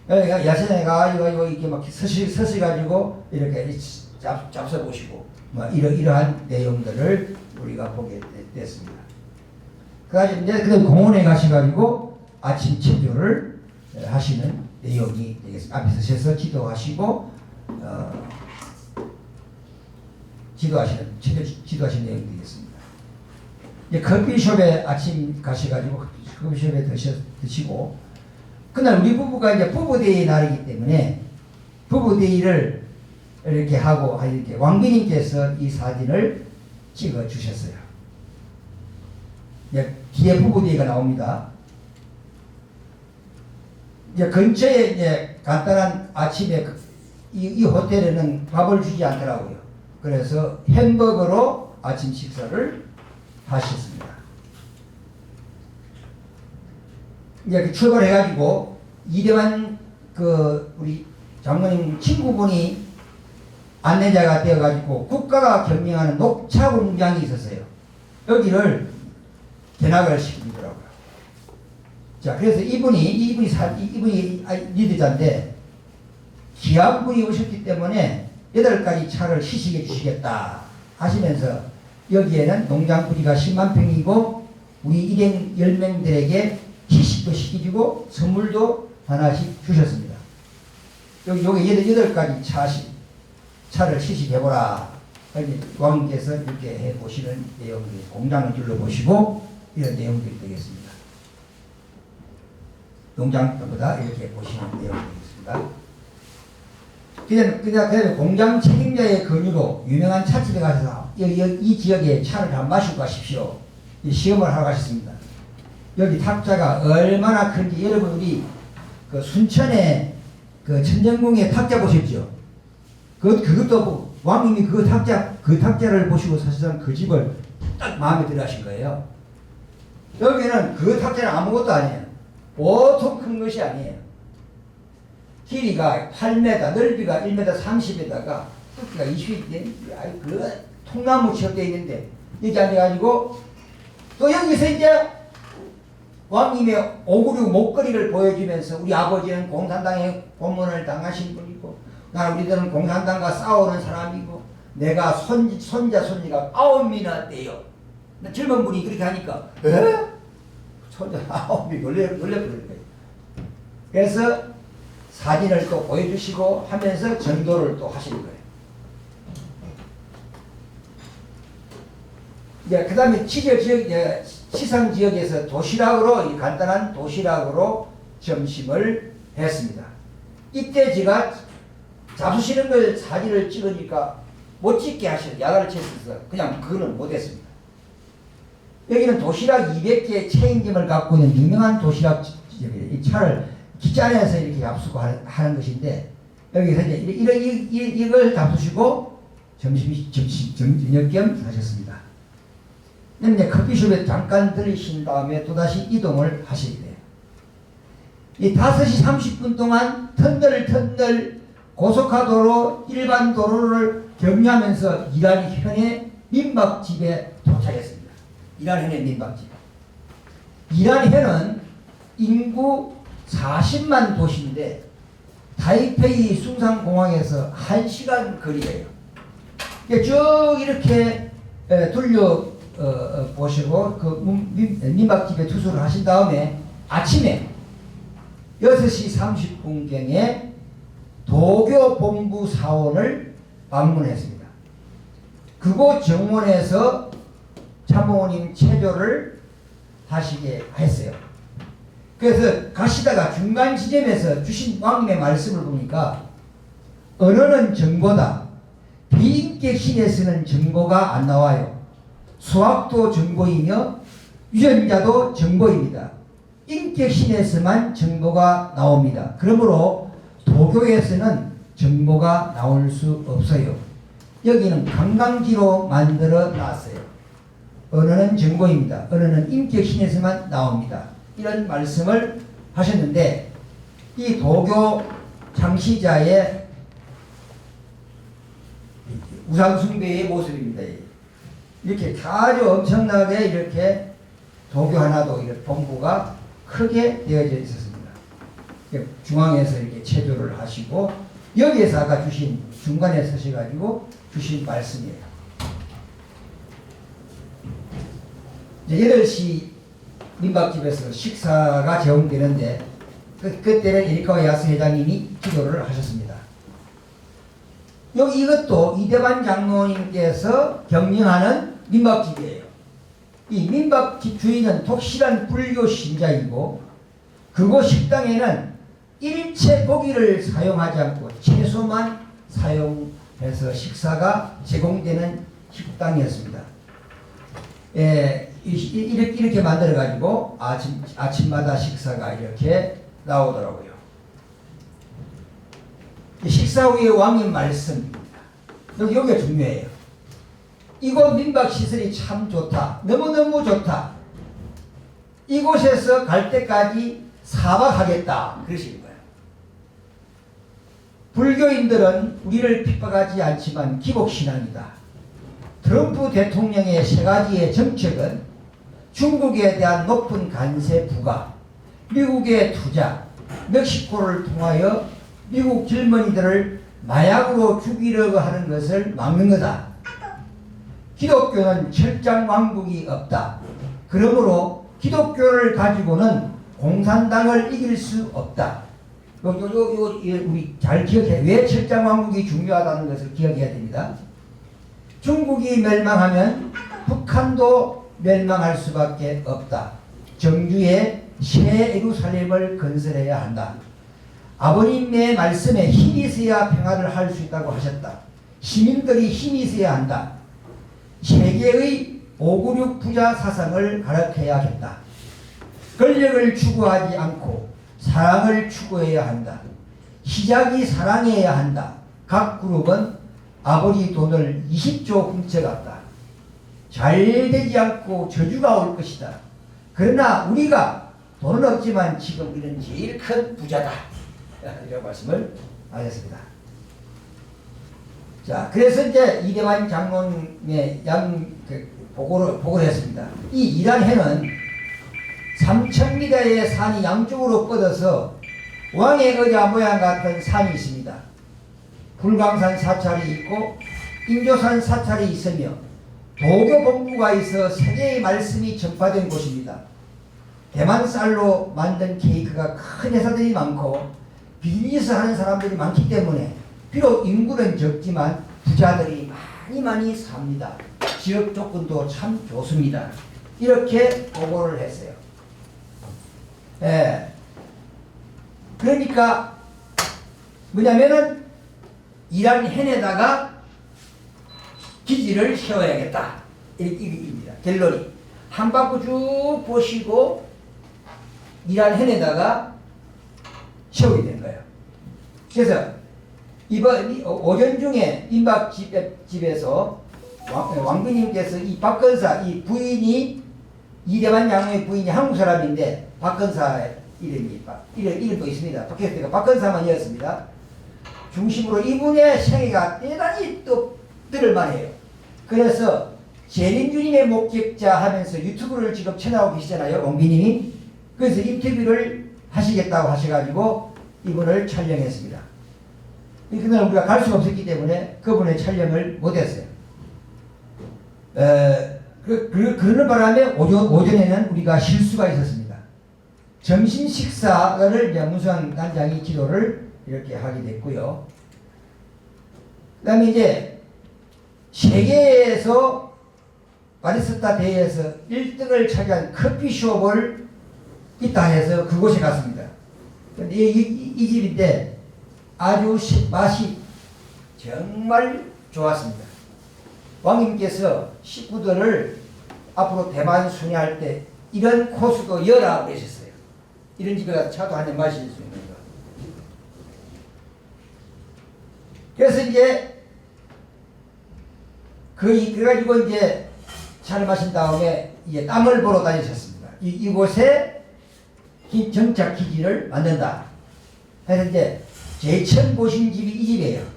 야시장에 가가지고 이렇게 막 서시가지고 이렇게 잡숴 보시고 이러한 내용들을 우리가 보게 됐습니다. 그래서 이제 공원에 가셔가지고 아침 체조를 하시는 내용이 되겠습니다. 앞에 서셔서 기도하시고 지도하시는 내용이 되겠습니다. 이제 커피숍에 아침 가셔가지고 커피숍에 드시고 그날 우리 부부가 이제 부부데이 날이기 때문에 부부데이를 이렇게 하고 이렇게 왕비님께서 이 사진을 찍어 주셨어요. 뒤에 부부데이가 나옵니다. 이제 근처에 이제 간단한 아침에 이 호텔에는 밥을 주지 않더라고요. 그래서 햄버거로 아침 식사를 하셨습니다. 이제 출발해가지고 이대만 우리 장모님 친구분이 안내자가 되어가지고 국가가 경영하는 녹차 공장이 있었어요. 여기를 견학을 시키더라고요. 자, 그래서 이분이 리더자인데 귀한 분이 오셨기 때문에 8가지 차를 시식해 주시겠다 하시면서 여기에는 농장 부지가 10만 평이고 우리 일행 10명들에게 시식도 시키고 선물도 하나씩 주셨습니다. 요게 8가지 차를 시식해보라. 왕님께서 이렇게 해보시는 내용들, 공장을 둘러보시고 이런 내용들이 되겠습니다. 농장보다 이렇게 보시는 내용이 되겠습니다. 그냥 공장 책임자의 권유로 유명한 차집에 가셔서 이 지역에 차를 한 마시고 가십시오. 시험을 하러 가셨습니다. 여기 탁자가 얼마나 큰지 여러분 우리 순천에 천정궁에 탁자 보셨죠? 그것도 왕님이 그 탁자를 보시고 사실상 그 집을 딱 마음에 들어 하신 거예요. 여기는 그 탁자는 아무것도 아니에요. 보통 큰 것이 아니에요. 길이가 8m, 넓이가 1m 30에다가 크기가 20이 그 통나무처럼 되어 있는데 여기 앉아가지고 또 여기서 이제 왕님의 오구류 목걸이를 보여주면서 우리 아버지는 공산당에 고문을 당하신 분이고 우리들은 공산당과 싸우는 사람이고 내가 손자가 9명이나 돼요. 젊은 분이 그렇게 하니까 손자 9명이 놀래버릴 거예요. 그래서 사진을 또 보여주시고 하면서 전도를 또 하시는 거예요. 그 다음에 시상 지역에서 도시락으로 간단한 도시락으로 점심을 했습니다. 이때 제가 잡수시는 걸 사진을 찍으니까 못 찍게 하셔서 야단을 쳤어서 그냥 그거는 못했습니다. 여기는 도시락 200개 체인점을 갖고 있는 유명한 도시락 이 차를 기차 안에서 이렇게 잡수고 하는 것인데 여기서 이제 이걸 잡수시고 저녁 겸 하셨습니다. 이제 커피숍에 잠깐 들리신 다음에 또다시 이동을 하시게 돼요. 이 5시 30분 동안 터널 고속화도로 일반 도로를 경유하면서 이란현의 민박집에 도착했습니다. 이란현의 민박집. 이란현은 인구 40만 도시인데 타이페이 숭상공항에서 1시간 거리예요. 쭉 이렇게 둘러 보시고 민박집에 투숙을 하신 다음에 아침에 6시 30분경에 도교본부 사원을 방문했습니다. 그곳 정원에서 참모님 체조를 하시게 했어요. 그래서 가시다가 중간 지점에서 주신 왕님의 말씀을 보니까 언어는 정보다. 비인격 신에서는 정보가 안 나와요. 수학도 정보이며 유전자도 정보입니다. 인격 신에서만 정보가 나옵니다. 그러므로 도교에서는 정보가 나올 수 없어요. 여기는 관광지로 만들어 놨어요. 언어는 정보입니다. 언어는 인격 신에서만 나옵니다. 이런 말씀을 하셨는데 이 도교 창시자의 우상숭배의 모습입니다. 이렇게 아주 엄청나게 이렇게 도교 하나도 이렇게 본부가 크게 되어져 있었습니다. 중앙에서 이렇게 체조를 하시고 여기에서 아까 주신 중간에 서셔가지고 주신 말씀이에요. 이제 8시 민박집에서 식사가 제공되는데 그때는 에리카와 야스 회장님이 기도를 하셨습니다. 이것도 이대반 장로님께서 경영하는 민박집이에요. 이 민박집 주인은 독실한 불교 신자이고 그곳 식당에는 일체 고기를 사용하지 않고 채소만 사용해서 식사가 제공되는 식당이었습니다. 이렇게 만들어가지고 아침마다 식사가 이렇게 나오더라고요. 식사 후에 왕님 말씀입니다. 여기가 중요해요. 이곳 민박시설이 참 좋다. 너무너무 좋다. 이곳에서 갈 때까지 사박하겠다. 그러시는 거예요. 불교인들은 우리를 핍박하지 않지만 기복신앙이다. 트럼프 대통령의 3가지의 정책은 중국에 대한 높은 관세 부과, 미국의 투자, 멕시코를 통하여 미국 젊은이들을 마약으로 죽이려고 하는 것을 막는 거다. 기독교는 철장 왕국이 없다. 그러므로 기독교를 가지고는 공산당을 이길 수 없다. 우리 잘 기억해. 왜 철장 왕국이 중요하다는 것을 기억해야 됩니다. 중국이 멸망하면 북한도 멸망할 수밖에 없다. 정주에 새 예루살렘을 건설해야 한다. 아버님의 말씀에 힘이 있어야 평화를 할 수 있다고 하셨다. 시민들이 힘이 있어야 한다. 세계의 596 부자 사상을 가르쳐야겠다. 권력을 추구하지 않고 사랑을 추구해야 한다. 시작이 사랑해야 한다. 각 그룹은 아버지 돈을 20조 훔쳐갔다. 잘 되지 않고 저주가 올 것이다. 그러나 우리가 돈은 없지만 지금 우리는 제일 큰 부자다. 이런 말씀을 하셨습니다. 자, 그래서 이제 이대환 장로님의 보고를 했습니다. 이 이란해는 3000m의 산이 양쪽으로 뻗어서 왕의 의자 모양 같은 산이 있습니다. 불광산 사찰이 있고 인조산 사찰이 있으며 도교 본부가 있어 세계의 말씀이 전파된 곳입니다. 대만 쌀로 만든 케이크가 큰 회사들이 많고 비즈니스 하는 사람들이 많기 때문에 비록 인구는 적지만 부자들이 많이 삽니다. 지역 조건도 참 좋습니다. 이렇게 보고를 했어요. 그러니까 뭐냐면은 이란 hen에다가 기지를 세워야겠다. 이겁니다. 결론이. 한 바퀴 쭉 보시고 이란 hen에다가 세우게 된 거예요. 그래서 이번 오전 중에 임박집에서 왕비님께서 이 박건사, 이 부인이 이대만 장로의 부인이 한국 사람인데 박건사 이름도 있습니다. 박건사가 박건사만이었습니다. 중심으로 이분의 생애가 대단히 또 들을만해요. 그래서 재림주님의 목격자 하면서 유튜브를 지금 채널하고 계시잖아요. 왕비님이. 그래서 인터뷰를 하시겠다고 하셔가지고 이분을 촬영했습니다. 그날 우리가 갈 수가 없었기 때문에 그분의 촬영을 못했어요. 그러는 바람에 오전에는 우리가 실수가 있었습니다. 점심 식사를 이제 문수환 단장이 기도를 이렇게 하게 됐고요. 그 다음에 이제 세계에서 바리스타 대회에서 1등을 차지한 커피숍을 있다 해서 그곳에 갔습니다. 근데 이 집인데 아주 맛이 정말 좋았습니다. 왕님께서 식구들을 앞으로 대만 순회할 때 이런 코스도 열라 그러셨어요. 이런 집에 가서 차도 한잔 마실 수 있는 거. 그래서 이제 그래가지고 이제 차를 마신 다음에 이제 땀을 보러 다니셨습니다. 이곳에 정착 기지를 만든다. 그래서 이제 제일 처음 보신 집이 이 집이에요.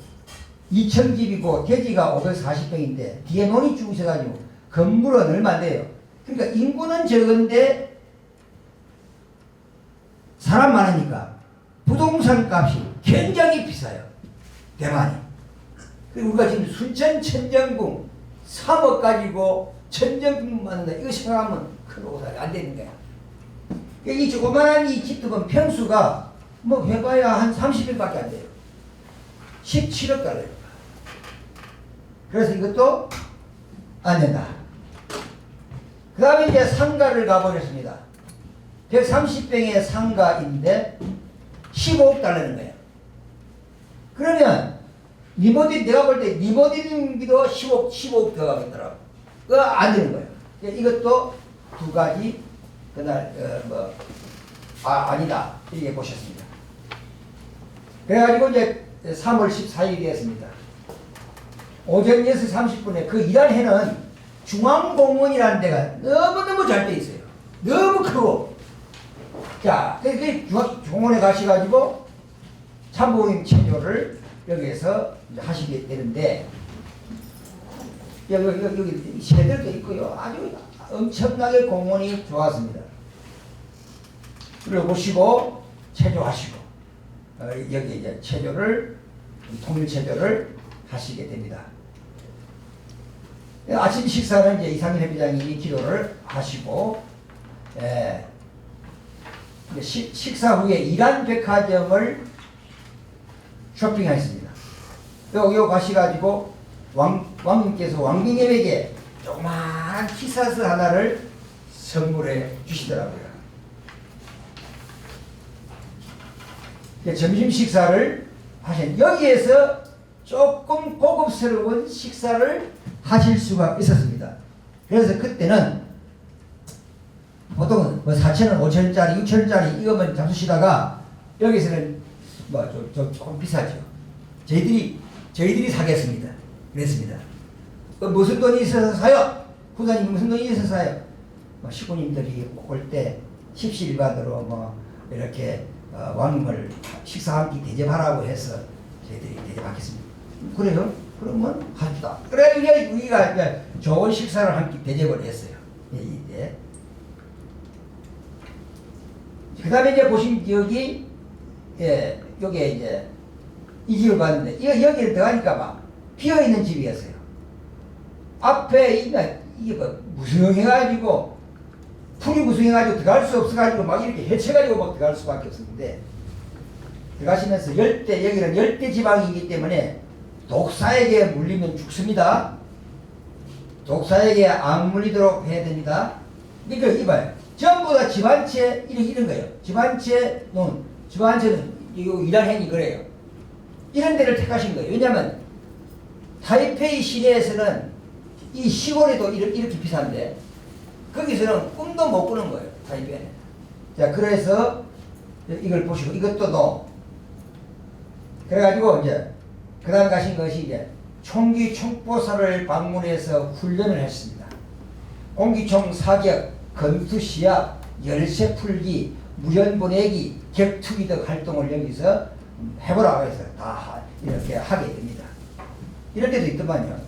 2층 집이고 대지가 540평인데 뒤에 논이 쭉 있어가지고 건물은 얼마 안 돼요. 그러니까 인구는 적은데 사람 많으니까 부동산 값이 굉장히 비싸요. 대만이. 그리고 우리가 지금 순천 천정궁 3억 가지고 천정궁 만든다. 이거 생각하면 큰 오사가 안 되는 거야. 이 조그만한 이 집들은 평수가 뭐 해봐야 한 30평밖에 안 돼요. 17억 달러요. 그래서 이것도 안 된다. 그 다음에 이제 상가를 가보겠습니다. 130평의 상가인데 15억 달러는 거예요. 그러면 리모델링, 내가 볼 때 리모델링비도 15억 들어가겠더라고. 그거 안 되는 거예요. 이것도 두 가지 그날 아니다 이렇게 보셨습니다. 그래가지고 이제 3월 14일이 됐습니다. 오전 6시 30분에 그 일한 해는 중앙공원이라는 데가 너무너무 잘 돼 있어요. 너무 크고. 자, 그 중앙공원에 가셔가지고 참모임 체조를 여기에서 하시게 되는데, 여기 새들도 있고요. 아주 엄청나게 공원이 좋았습니다. 그리고 보시고 체조하시고, 여기 이제 체조를, 통일 체조를 하시게 됩니다. 아침 식사는 이제 이상일 회장님이 기도를 하시고, 식사 후에 이란 백화점을 쇼핑하였습니다. 여기 가셔가지고 왕님께서 왕비님에게 조그마한 티셔츠 하나를 선물해 주시더라고요. 점심 식사를 하신 여기에서 조금 고급스러운 식사를 하실 수가 있었습니다. 그래서 그때는 보통은 뭐 4,000원, 5,000원짜리, 6,000원짜리 이거만 잡수시다가 여기서는 조금 비싸죠. 저희들이 사겠습니다. 그랬습니다. 무슨 돈이 있어서 사요? 후사님 무슨 돈이 있어서 사요? 식구님들이 올 때 십시일반으로 이렇게 왕님을 식사 한 끼 대접하라고 해서 저희들이 대접하겠습니다. 그래요? 그러면 합시다. 그래 우리가 이제 좋은 식사를 한 끼 대접을 했어요. 이때. 그 다음에 이제 보신 여기, 여기에 이제 이 집을 봤는데, 여기를 들어가니까 막 비어있는 집이었어요. 앞에 이게 무성해가지고, 풀이 무성해가지고 들어갈 수 없어가지고 막 이렇게 해쳐가지고 막 들어갈 수밖에 없었는데, 들어가시면서 여기는 열대 지방이기 때문에 독사에게 물리면 죽습니다. 독사에게 안 물리도록 해야 됩니다. 이거 이봐요. 전부 다 집 한 채 이런 거예요. 집 한 채 논, 집 한 채는 이거 이란행이 그래요. 이런 데를 택하신 거예요. 왜냐하면 타이페이 시내에서는 이 시골에도 이렇게 비싼데 거기서는 꿈도 못 꾸는 거예요. 타이페이는. 자, 그래서 이걸 보시고 이것도 그래가지고 이제 그 다음 가신 것이 이제 총기 총보사를 방문해서 훈련을 했습니다. 공기총 사격, 건투 시합, 열쇠 풀기, 무연 보내기, 격투기 등 활동을 여기서 해보라고 해서 다 이렇게 하게 됩니다. 이럴 때도 있더만요.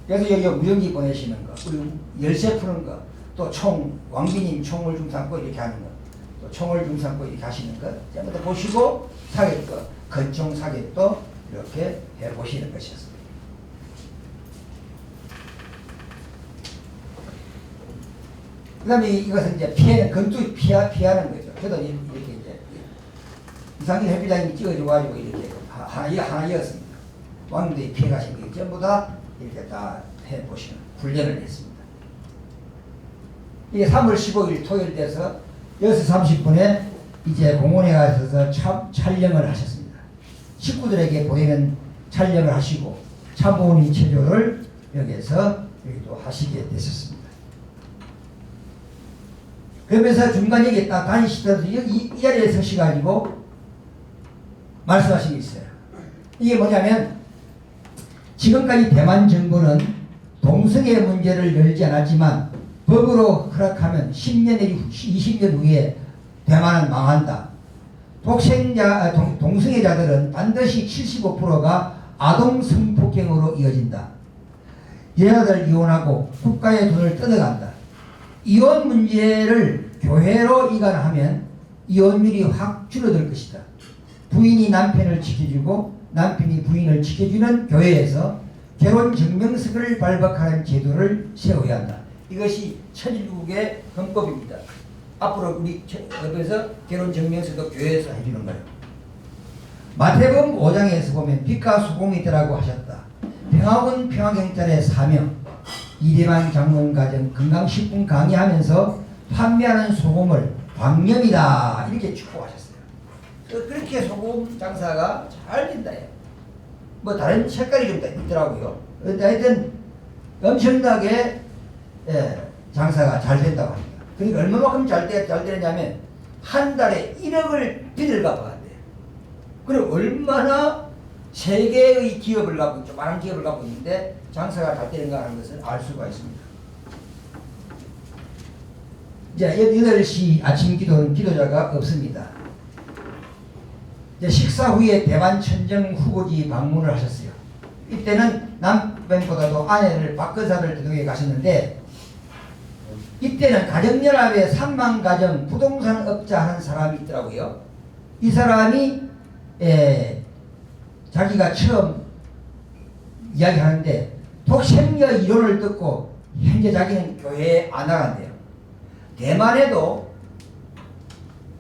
그래서 여기 무연기 보내시는 거, 그리고 열쇠 푸는 거, 또 왕비님 총을 좀 삼고 이렇게 하는 거, 또 총을 좀 삼고 이렇게 하시는 거, 전부 다 보시고 사격도, 건총 사격도 이렇게 해보시는 것이었습니다. 그 다음에 이것은 이제 건투 피하는 거죠. 저도 이렇게 이제 이상일 회장님이 찍어줘가지고 이렇게 하나 이었습니다. 왕님들이 피해가신 게 전부 다 이렇게 다 해보시는 훈련을 했습니다. 이게 3월 15일 토요일 돼서 6시 30분에 이제 공원에 가셔서 촬영을 하셨습니다. 식구들에게 보내는 촬영을 하시고 참모님 체조를 여기에서 또 하시게 되셨습니다. 그러면서 중간 여기 딱 다니시더라도 여기 이 자리에 서셔가지고 말씀하신 게 있어요. 이게 뭐냐면 지금까지 대만 정부는 동성애 문제를 열지 않았지만 법으로 허락하면 10년 내지 20년 후에 대만은 망한다. 동성애자들은 반드시 75%가 아동 성폭행으로 이어진다. 여자들 이혼하고 국가의 돈을 뜯어간다. 이혼 문제를 교회로 이관하면 이혼율이 확 줄어들 것이다. 부인이 남편을 지켜주고 남편이 부인을 지켜주는 교회에서 결혼 증명서를 발급하는 제도를 세워야 한다. 이것이 천일국의 헌법입니다. 앞으로 우리 법에서 결혼 증명서도 교회에서 해주는 거예요. 마태복음 5장에서 보면 빛과 소금이 있더라고 하셨다. 평화군 평화경찰의 사명, 이대만 장문가정 건강식품 강의하면서 판매하는 소금을 광념이다 이렇게 축복하셨어요. 그렇게 소금 장사가 잘 된다. 뭐 다른 색깔이 좀 있더라고요. 그런데 하여튼 엄청나게 장사가 잘 된다고 합니다. 그러니까 얼마만큼 잘 되느냐면 한 달에 1억을 빚을 갚아간대요. 그럼 얼마나 세계의 기업을 갖고 있죠. 많은 기업을 갖고 있는데 장사가 잘 되는가 하는 것을 알 수가 있습니다. 이제 8시 아침 기도는 기도자가 없습니다. 이제 식사 후에 대만 천정 후보지 방문을 하셨어요. 이때는 남편보다도 아내를 박근사를 대동에 가셨는데 이때는 가정연합에 3만 가정 부동산 업자 하는 사람이 있더라고요. 이 사람이 자기가 처음 이야기하는데 독생녀 이론을 듣고 현재 자기는 교회에 안 나간대요. 대만에도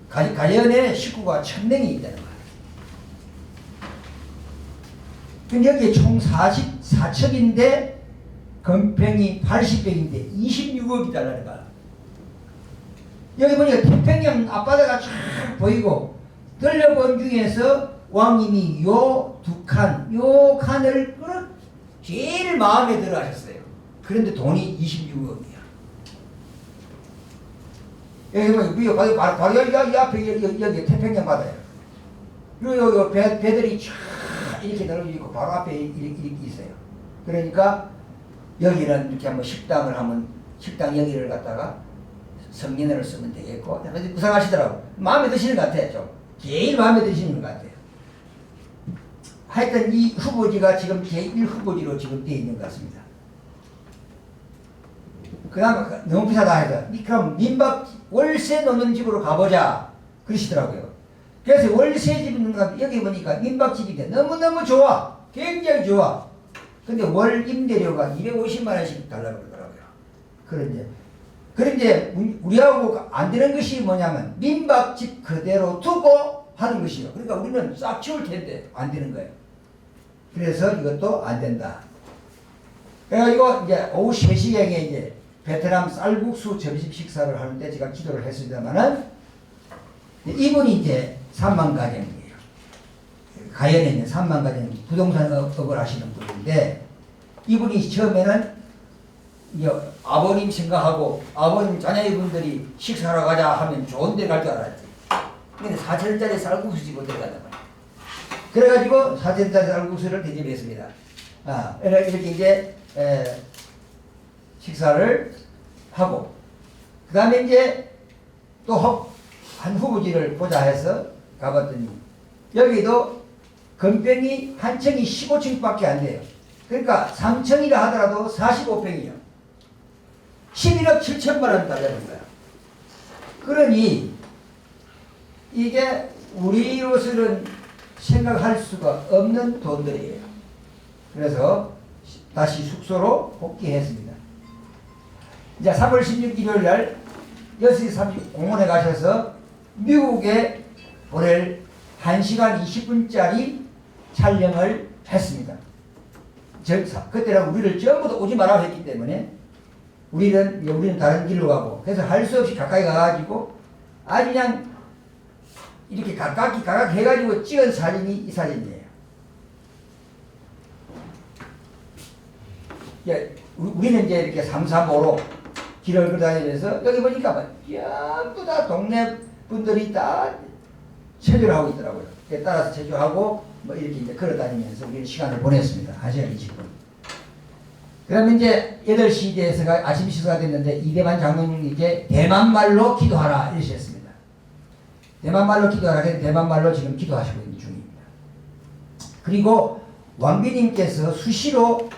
가정의 식구가 1000명이 있다는 거예요. 근데 여기에 총 44척인데 건평이 80평인데 26억이 달라는 거야. 여기 보니까 태평양 앞바다가 쫙 보이고 들려본 중에서 왕님이 요 두 칸, 요 칸을 제일 마음에 들어 하셨어요. 그런데 돈이 26억이야. 여기 보면 바로 여기 앞에 여기 태평양 바다예요. 그리고 여기 배들이 쫙 이렇게 늘어져 있고 바로 앞에 이렇게 있어요. 그러니까 여기는 이렇게 한번 식당 여기를 갖다가 성년회를 쓰면 되겠고 구상하시더라고. 마음에 드시는 것 같아요. 좀 제일 마음에 드시는 것 같아요. 하여튼 이 후보지가 지금 제1후보지로 지금 되어 있는 것 같습니다. 그 다음에 너무 비싸다 해서 그럼 민박 월세 놓는 집으로 가보자 그러시더라고요. 그래서 월세 집 있는 것 여기 보니까 민박집인데 너무너무 좋아. 굉장히 좋아. 근데 월 임대료가 250만 원씩 달라고 그러더라고요. 그런데 우리하고 안 되는 것이 뭐냐면 민박집 그대로 두고 하는 것이요. 그러니까 우리는 싹 치울 텐데 안 되는 거예요. 그래서 이것도 안 된다. 그래가지고 이제 오후 3시경에 이제 베트남 쌀국수 점심 식사를 하는데 제가 기도를 했습니다만은 이분이 이제 3만 가정이에요. 가연에 있는 3만 가정 부동산 업을 하시는 분인데 이분이 처음에는 이제 아버님 생각하고 아버님 자녀분들이 식사하러 가자 하면 좋은 데 갈 줄 알았지. 근데 4천원짜리 쌀국수집 어디 가다 말이야. 그래가지고 4천원짜리 쌀국수를 대접했습니다. 이렇게 이제 식사를 하고 그 다음에 이제 또 한 후보지를 보자 해서 가봤더니 여기도 건평이 한 층이 15층밖에 안 돼요. 그러니까 3층이라 하더라도 45평이요. 11억 7천만 원 달라는 거야. 그러니 이게 우리로서는 생각할 수가 없는 돈들이에요. 그래서 다시 숙소로 복귀했습니다. 이제 3월 16일 일요일 날 6시 30분 공원에 가셔서 미국에 보낼 1시간 20분짜리 촬영을 했습니다. 그때는 우리를 전부 다 오지 말라고 했기 때문에 우리는 다른 길로 가고 그래서 할 수 없이 가까이 가가지고 아주 그냥 이렇게 각각 해가지고 찍은 사진이 이 사진이에요. 우리는 이제 이렇게 335로 길을 걸어다니면서 여기 보니까 전부 다 동네 분들이 다 체조를 하고 있더라고요. 따라서 체조하고 뭐 이렇게 이제 걸어다니면서 우리는 시간을 보냈습니다. 아시아 20분. 그러면 이제 8시 대에서가 아침 시소가 됐는데 이대만 장로님이 이제 대만말로 기도하라 이러셨습니다. 대만말로 기도하라. 그래서 대만말로 지금 기도하시고 있는 중입니다. 그리고 왕비님께서 수시로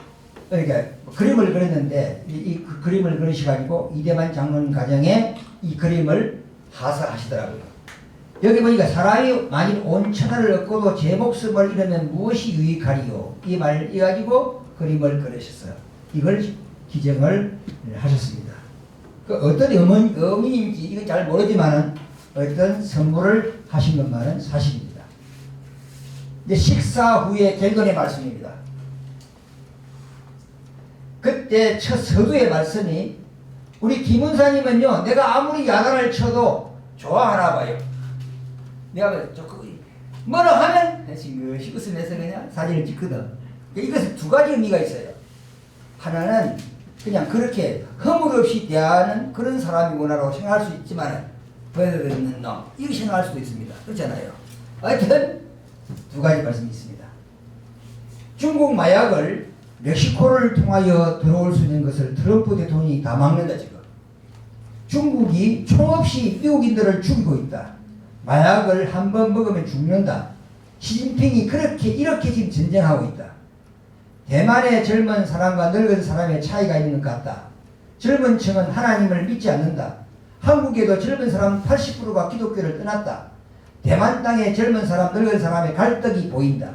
그러니까 그림을 그렸는데 이 그림을 그리셔가지고 이대만 장로님 가정에 이 그림을 하사하시더라고요. 여기 보니까 사람이 만일 온 천하를 얻고도 제 목숨을 잃으면 무엇이 유익하리요? 이 말 가지고 그림을 그리셨어요. 이걸 기증을 하셨습니다. 그 어떤 의미인지 이건 잘 모르지만은 어떤 선물을 하신 것만은 사실입니다. 이제 식사 후에 결론의 말씀입니다. 그때 첫 서두의 말씀이 우리 김은사님은요, 내가 아무리 야단을 쳐도 좋아하나 봐요. 내가 조금 뭐라 하면 싱긋이 웃으면서 그냥 사진을 찍거든. 이것은 두 가지 의미가 있어요. 하나는 그냥 그렇게 허물 없이 대하는 그런 사람이구나라고 생각할 수 있지만 버릇없는 놈 이렇게 생각할 수도 있습니다. 그렇잖아요. 하여튼 두 가지 말씀이 있습니다. 중국 마약을 멕시코를 통하여 들어올 수 있는 것을 트럼프 대통령이 다 막는다 지금. 중국이 총없이 미국인들을 죽이고 있다. 마약을 한번 먹으면 죽는다. 시진핑이 이렇게 지금 전쟁하고 있다. 대만의 젊은 사람과 늙은 사람의 차이가 있는 것 같다. 젊은 층은 하나님을 믿지 않는다. 한국에도 젊은 사람 80%가 기독교를 떠났다. 대만 땅의 젊은 사람, 늙은 사람의 갈등이 보인다.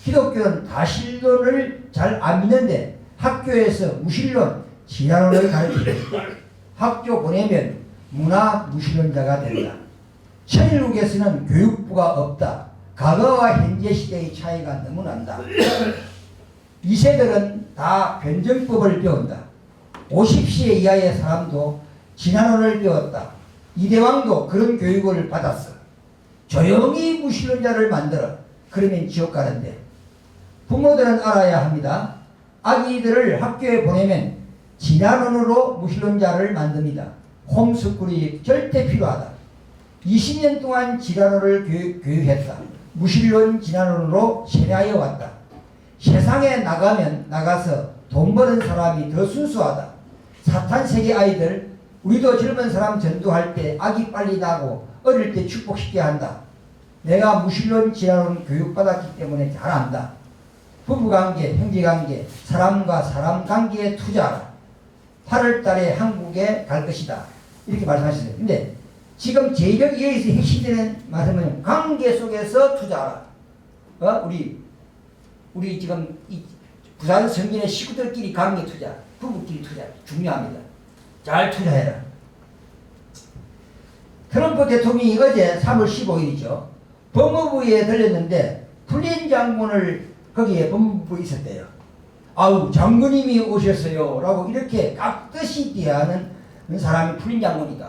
기독교는 다신론을 잘 안 믿는데 학교에서 무신론, 진화론을 가르치고 있다. 학교 보내면 문화 무신론자가 된다. 천일국에서는 교육부가 없다. 과거와 현재 시대의 차이가 너무 난다. 이 세들은 다 변정법을 배운다. 50세 이하의 사람도 진화론을 배웠다. 이대왕도 그런 교육을 받았어. 조용히 무신론자를 만들어. 그러면 지옥 가는데. 부모들은 알아야 합니다. 아기들을 학교에 보내면 진화론으로 무신론자를 만듭니다. 홈스쿨이 절대 필요하다. 20년 동안 진화론을 교육했다. 무신론 진화론으로 세뇌하여 왔다. 세상에 나가서 돈 버는 사람이 더 순수하다. 사탄 세계 아이들, 우리도 젊은 사람 전도할 때 아기 빨리 나고 어릴 때 축복시켜야 한다. 내가 무신론 진화론 교육받았기 때문에 잘 안다. 부부관계, 형제관계, 사람과 사람 관계에 투자하라. 8월 달에 한국에 갈 것이다. 이렇게 말씀하셨어요. 근데 지금 제적 여기서 핵심되는 말씀은 관계 속에서 투자하라. 우리 지금 이 부산 성진의 식구들끼리 관계 투자, 부부끼리 투자 중요합니다. 잘 투자해라. 트럼프 대통령이 어제 3월 15일이죠. 법무부에 들렸는데 플린 장군을 거기에 법무부에 있었대요. 아우 장군님이 오셨어요 라고 이렇게 깍듯이 대하는 사람이 플린 장군이다.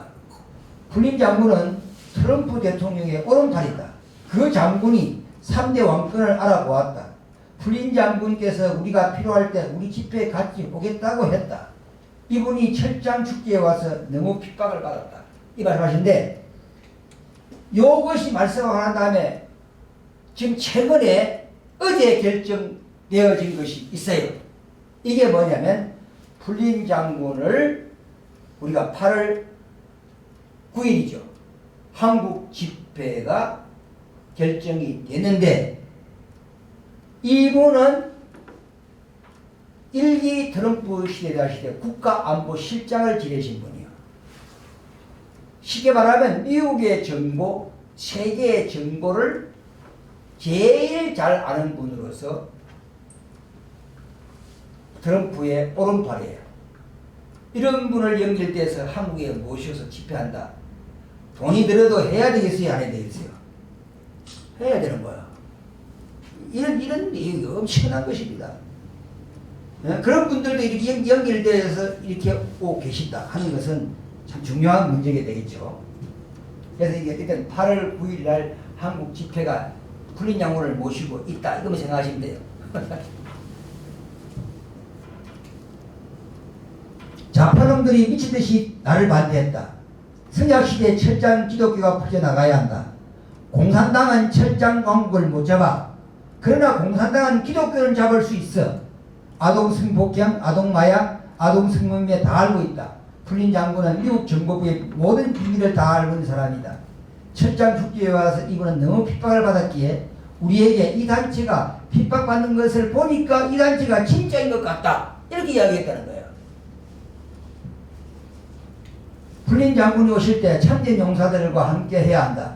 플린 장군은 트럼프 대통령의 오른팔이다. 그 장군이 3대 왕권을 알아보았다. 플린 장군께서 우리가 필요할 때 우리 집회에 같이 오겠다고 했다. 이분이 철장 축제에 와서 너무 핍박을 받았다. 이 말씀하신데 이것이 말씀을 한 다음에 지금 최근에 어제 결정되어진 것이 있어요. 이게 뭐냐면 플린 장군을 우리가 8월 9일이죠. 한국 집회가 결정이 됐는데 이분은 1기 트럼프 시대 국가안보실장을 지내신 분이에요. 쉽게 말하면 미국의 정보, 세계의 정보를 제일 잘 아는 분으로서 트럼프의 오른팔이에요. 이런 분을 연결돼서 한국에 모셔서 집회한다. 돈이 들어도 해야 되겠어요? 안 해야 되겠어요? 해야 되는 거야. 이런 내용이 엄청난 것입니다. 그런 분들도 이렇게 연결돼서 이렇게 오고 계신다 하는 것은 참 중요한 문제가 되겠죠. 그래서 이게 일단 8월 9일 날 한국 집회가 풀린 장군을 모시고 있다. 이거만 생각하시면 돼요. 좌파놈들이 미친듯이 나를 반대했다. 성약시대 철장 기독교가 퍼져나가야 한다. 공산당은 철장 왕국을 못 잡아. 그러나 공산당은 기독교를 잡을 수 있어. 아동 성폭행, 아동 마약, 아동 성범죄 다 알고 있다. 풀린 장군은 미국 정보부의 모든 비밀을 다 알고 있는 사람이다. 철장 축제에 와서 이분은 너무 핍박을 받았기에 우리에게 이 단체가 핍박받는 것을 보니까 이 단체가 진짜인 것 같다. 이렇게 이야기했다는 거예요. 풀린 장군이 오실 때 참된 용사들과 함께 해야 한다.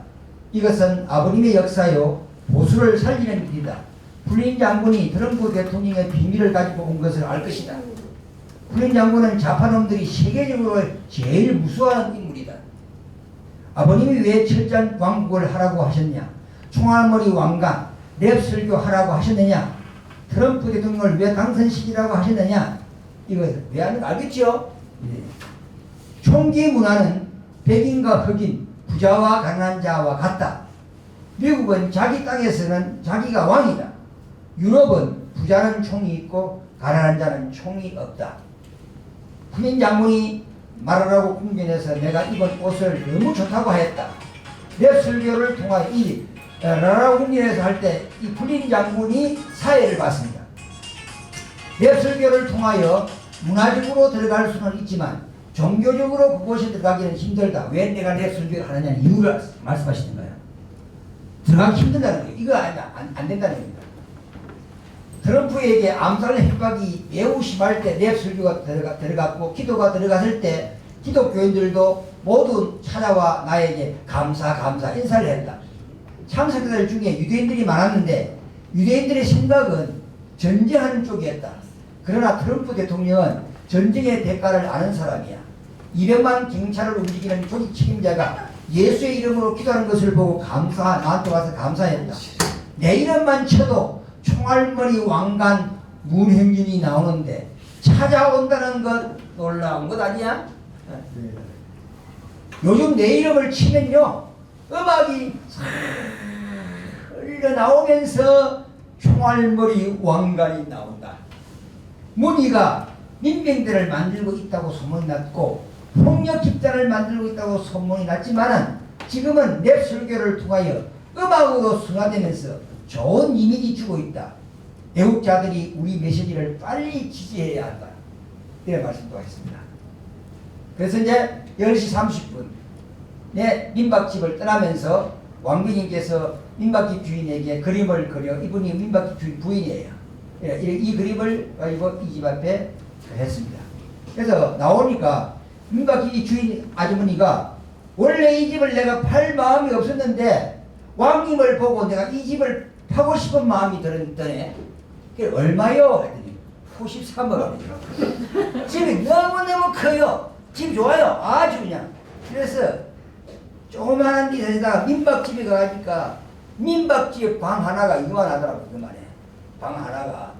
이것은 아버님의 역사요. 보수를 살리는 일이다. 풀린 장군이 트럼프 대통령의 비밀을 가지고 온 것을 알 것이다. 풀린 장군은 좌파놈들이 세계적으로 제일 무서워하는 인물이다. 아버님이 왜 철장 왕국을 하라고 하셨냐? 총알머리 왕관, 랩 설교 하라고 하셨느냐? 트럼프 대통령을 왜 당선시키라고 하셨느냐? 이것을 왜 하는지 알겠죠? 네. 총기 문화는 백인과 흑인, 부자와 가난한 자와 같다. 미국은 자기 땅에서는 자기가 왕이다. 유럽은 부자는 총이 있고 가난한 자는 총이 없다. 풀린 장군이 말하라고 궁전에서 내가 입은 옷을 너무 좋다고 했다. 내 설교를 통하여 이 라라고 궁전에서 할 때 이 풀린 장군이 사회를 봤습니다. 내 설교를 통하여 문화적으로 들어갈 수는 있지만 종교적으로 그곳에 들어가기는 힘들다. 왜 내가 내 설교를 하느냐는 이유를 말씀하시는 거예요. 들어가기 힘들다는 거예요. 이거 안 된다는 겁니다. 트럼프에게 암살 협박이 매우 심할 때 내 설교가 들어갔고 기도가 들어갔을 때 기독교인들도 모두 찾아와 나에게 감사 인사를 했다. 참석자들 중에 유대인들이 많았는데 유대인들의 생각은 전쟁하는 쪽이었다. 그러나 트럼프 대통령은 전쟁의 대가를 아는 사람이야. 200만 경찰을 움직이는 조직 책임자가 예수의 이름으로 기도하는 것을 보고 나한테 와서 감사했다. 내 이름만 쳐도 총알머리 왕관 문형균이 나오는데 찾아온다는 것 놀라운 것 아니야? 네. 요즘 내 이름을 치면요 음악이 흘러나오면서 총알머리 왕관이 나온다. 문희가 민병대를 만들고 있다고 소문이 났고 폭력 집단을 만들고 있다고 소문이 났지만은 지금은 랩 설교를 통하여 음악으로 순화되면서 좋은 이미지 주고 있다. 애국자들이 우리 메시지를 빨리 지지해야 한다. 이런 말씀도 하겠습니다. 그래서 이제 10시 30분에 민박집을 떠나면서 왕비님께서 민박집 주인에게 그림을 그려, 이분이 민박집 주인 부인이에요. 이 그림을 가지고 이 집 앞에 했습니다. 그래서 나오니까 민박집 주인 아주머니가 원래 이 집을 내가 팔 마음이 없었는데 왕님을 보고 내가 이 집을 파고 싶은 마음이 드네. 그게 얼마요? 했더니 93억 원이죠. 집이 너무너무 커요. 집 좋아요. 아주 그냥. 그래서 조그마한 데다가 민박집에 가니까 민박집 방 하나가 이만하더라고요. 그만해. 방 하나가.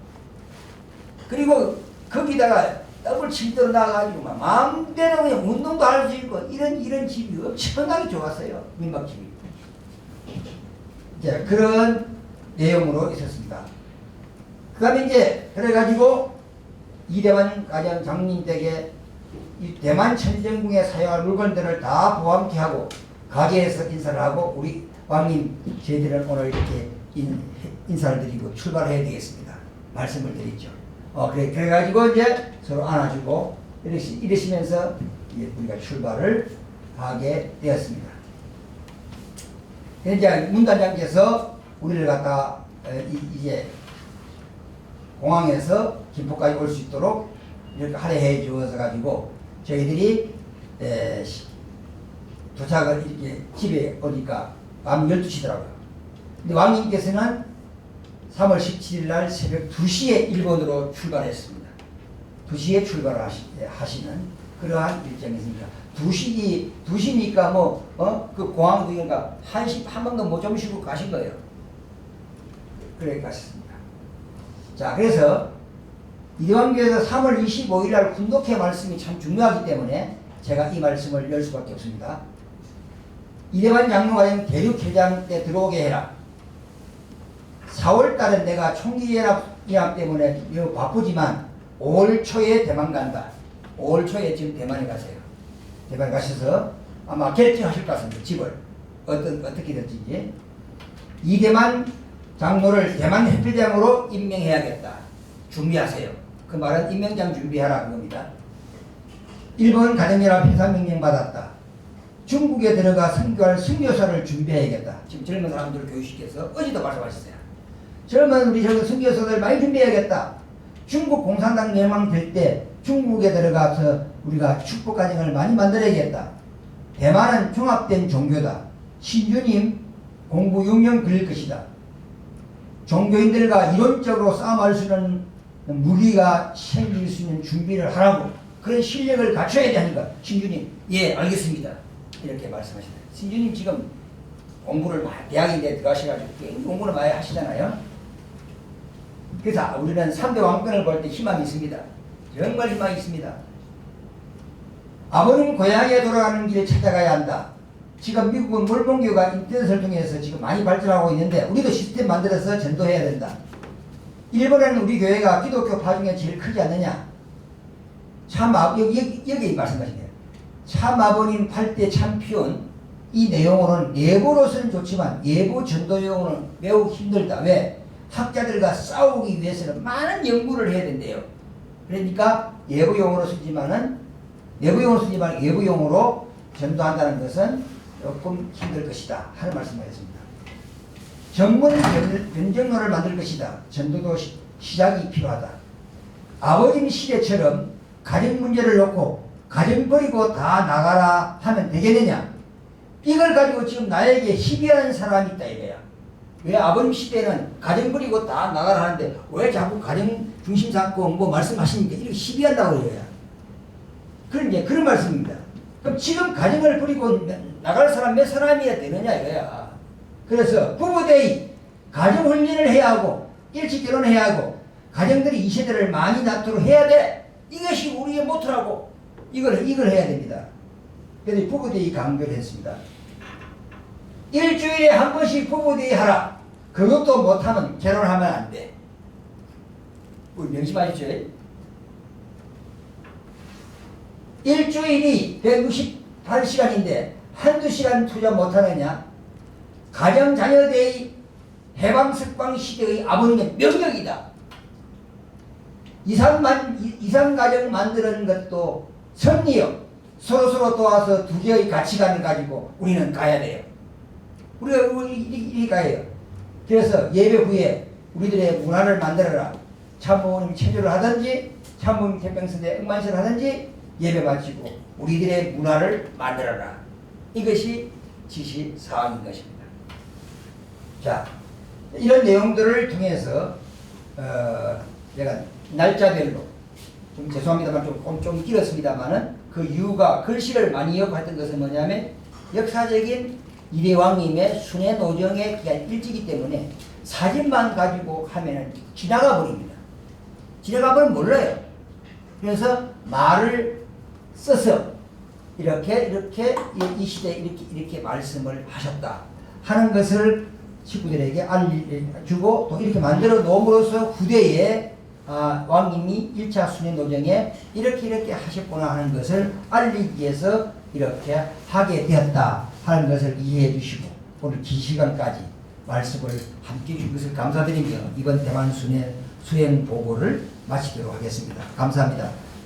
그리고 거기다가 더블 침대로 나가가지고 막 마음대로 그냥 운동도 할 수 있고 이런 집이 엄청나게 좋았어요. 민박집이. 이제 그런 내용으로 있었습니다. 그 다음에 이제 그래가지고 이대만 가장 장님 댁에 이 대만 천정궁에 사용할 물건들을 다 포함케 하고 가게에서 인사를 하고 우리 왕님 저희들은 오늘 이렇게 인사를 드리고 출발해야 되겠습니다. 말씀을 드리죠. 그래가지고 이제 서로 안아주고 이러시면서 우리가 출발을 하게 되었습니다. 이제 문단장께서 우리를 갖다 이제 공항에서 김포까지 올 수 있도록 이렇게 할애해 주어서 가지고 저희들이 도착을 이렇게 집에 오니까 밤 12시더라고요. 근데 왕님께서는 3월 17일 날 새벽 2시에 일본으로 출발했습니다. 2시에 출발을 하시는 그러한 일정이었습니다. 2시니까 그 공항도 그러니까 1시 한 번도 못 좀 쉬고 가신 거예요. 그래 가셨습니다. 자, 그래서 이대왕교에서 3월 25일 날 군독회 말씀이 참 중요하기 때문에 제가 이 말씀을 열 수밖에 없습니다. 이대만 장로가 대륙회장 때 들어오게 해라. 4월 달에 내가 총기연합 때문에 매우 바쁘지만 5월 초에 대만 간다. 5월 초에 지금 대만에 가세요. 대만에 가셔서 아마 결정하실 것 같습니다. 집을 어떻게 될지. 이대만 장로를 대만 협회장으로 임명해야겠다. 준비하세요. 그 말은 임명장 준비하라 그겁니다. 일본 가정연합 회사 명령 받았다. 중국에 들어가 선교할 선교사를 준비해야겠다. 지금 젊은 사람들을 교육시켜서 어제도 말씀하셨어요. 젊은 우리 선교사들 많이 준비해야겠다. 중국 공산당 멸망될 때 중국에 들어가서 우리가 축복가정을 많이 만들어야겠다. 대만은 종합된 종교다. 신주님 공부 6년 걸릴 것이다. 종교인들과 이론적으로 싸움할 수 있는 무기가 생길 수 있는 준비를 하라고, 그런 실력을 갖춰야 되니까 신주님 예 알겠습니다 이렇게 말씀하시네요. 신주님 지금 공부를 대학인데 들어가셔가지고 공부를 많이 하시잖아요. 그래서 우리는 3대 왕권을 볼 때 희망이 있습니다. 정말 희망이 있습니다. 아버님 고향에 돌아가는 길을 찾아가야 한다. 지금 미국은 몰봉교가 인터넷을 통해서 지금 많이 발전하고 있는데 우리도 시스템 만들어서 전도해야 된다. 일본에는 우리 교회가 기독교파 중에 제일 크지 않느냐. 여기 말씀하시네요. 참 아버님 8대 참피온, 이 내용으로는 예보로서는 좋지만 예보 전도용으로는 매우 힘들다. 왜? 학자들과 싸우기 위해서는 많은 연구를 해야 된대요. 그러니까 예보용으로 쓰지만 예보용으로 전도한다는 것은 조금 힘들 것이다 하는 말씀을 했습니다. 전문 변정로를 만들 것이다. 전도도 시작이 필요하다. 아버님 시대처럼 가정 문제를 놓고 가정 버리고 다 나가라 하면 되겠느냐. 이걸 가지고 지금 나에게 시비하는 사람이 있다 이거야. 왜 아버님 시대는 가정 버리고 다 나가라 하는데 왜 자꾸 가정 중심 삼고 뭐 말씀하시니까 이렇게 시비한다고 그래요. 그런 말씀입니다. 그럼 지금 가정을 버리고 나갈 사람 몇 사람이야 되느냐 이거야. 그래서 부부대의 가정 훈련을 해야 하고 일찍 결혼해야 하고 가정들이 이 세대를 많이 낳도록 해야 돼. 이것이 우리의 모토라고. 이걸 해야 됩니다. 그래서 부부대의 강조를 했습니다. 일주일에 한 번씩 부부대의 하라. 그것도 못하면 결혼하면 안 돼. 우리 명심하셨죠? 일주일이 168시간인데 한두 시간 투자 못하느냐? 가정자녀대의 해방석방 시대의 아버님의 명령이다. 이상가정 만드는 것도 섭리요. 서로서로 도와서 두 개의 가치관을 가지고 우리는 가야 돼요. 우리가 이리 가야 해요. 그래서 예배 후에 우리들의 문화를 만들어라. 참모님 체조를 하든지 참모님 태평선대 응만시를 하든지 예배 마치고 우리들의 문화를 만들어라. 이것이 지시사항인 것입니다. 자, 이런 내용들을 통해서 제가 날짜별로 좀 죄송합니다만 좀 길었습니다만은 그 이유가 글씨를 많이 이어갔던 것은 뭐냐면 역사적인 이대왕님의 순회 노정의 기간이 일찍이기 때문에 사진만 가지고 하면은 지나가 버립니다. 지나가 버리면 몰라요. 그래서 말을 써서 이렇게 이 시대에 이렇게 말씀을 하셨다 하는 것을 식구들에게 알려주고 또 이렇게 만들어 놓음으로써 후대에 왕님이 1차 순회 노정에 이렇게 하셨구나 하는 것을 알리기 위해서 이렇게 하게 되었다 하는 것을 이해해 주시고 오늘 긴 시간까지 말씀을 함께 해주신 것을 감사드리며 이번 대만 순회 수행 보고를 마치도록 하겠습니다. 감사합니다.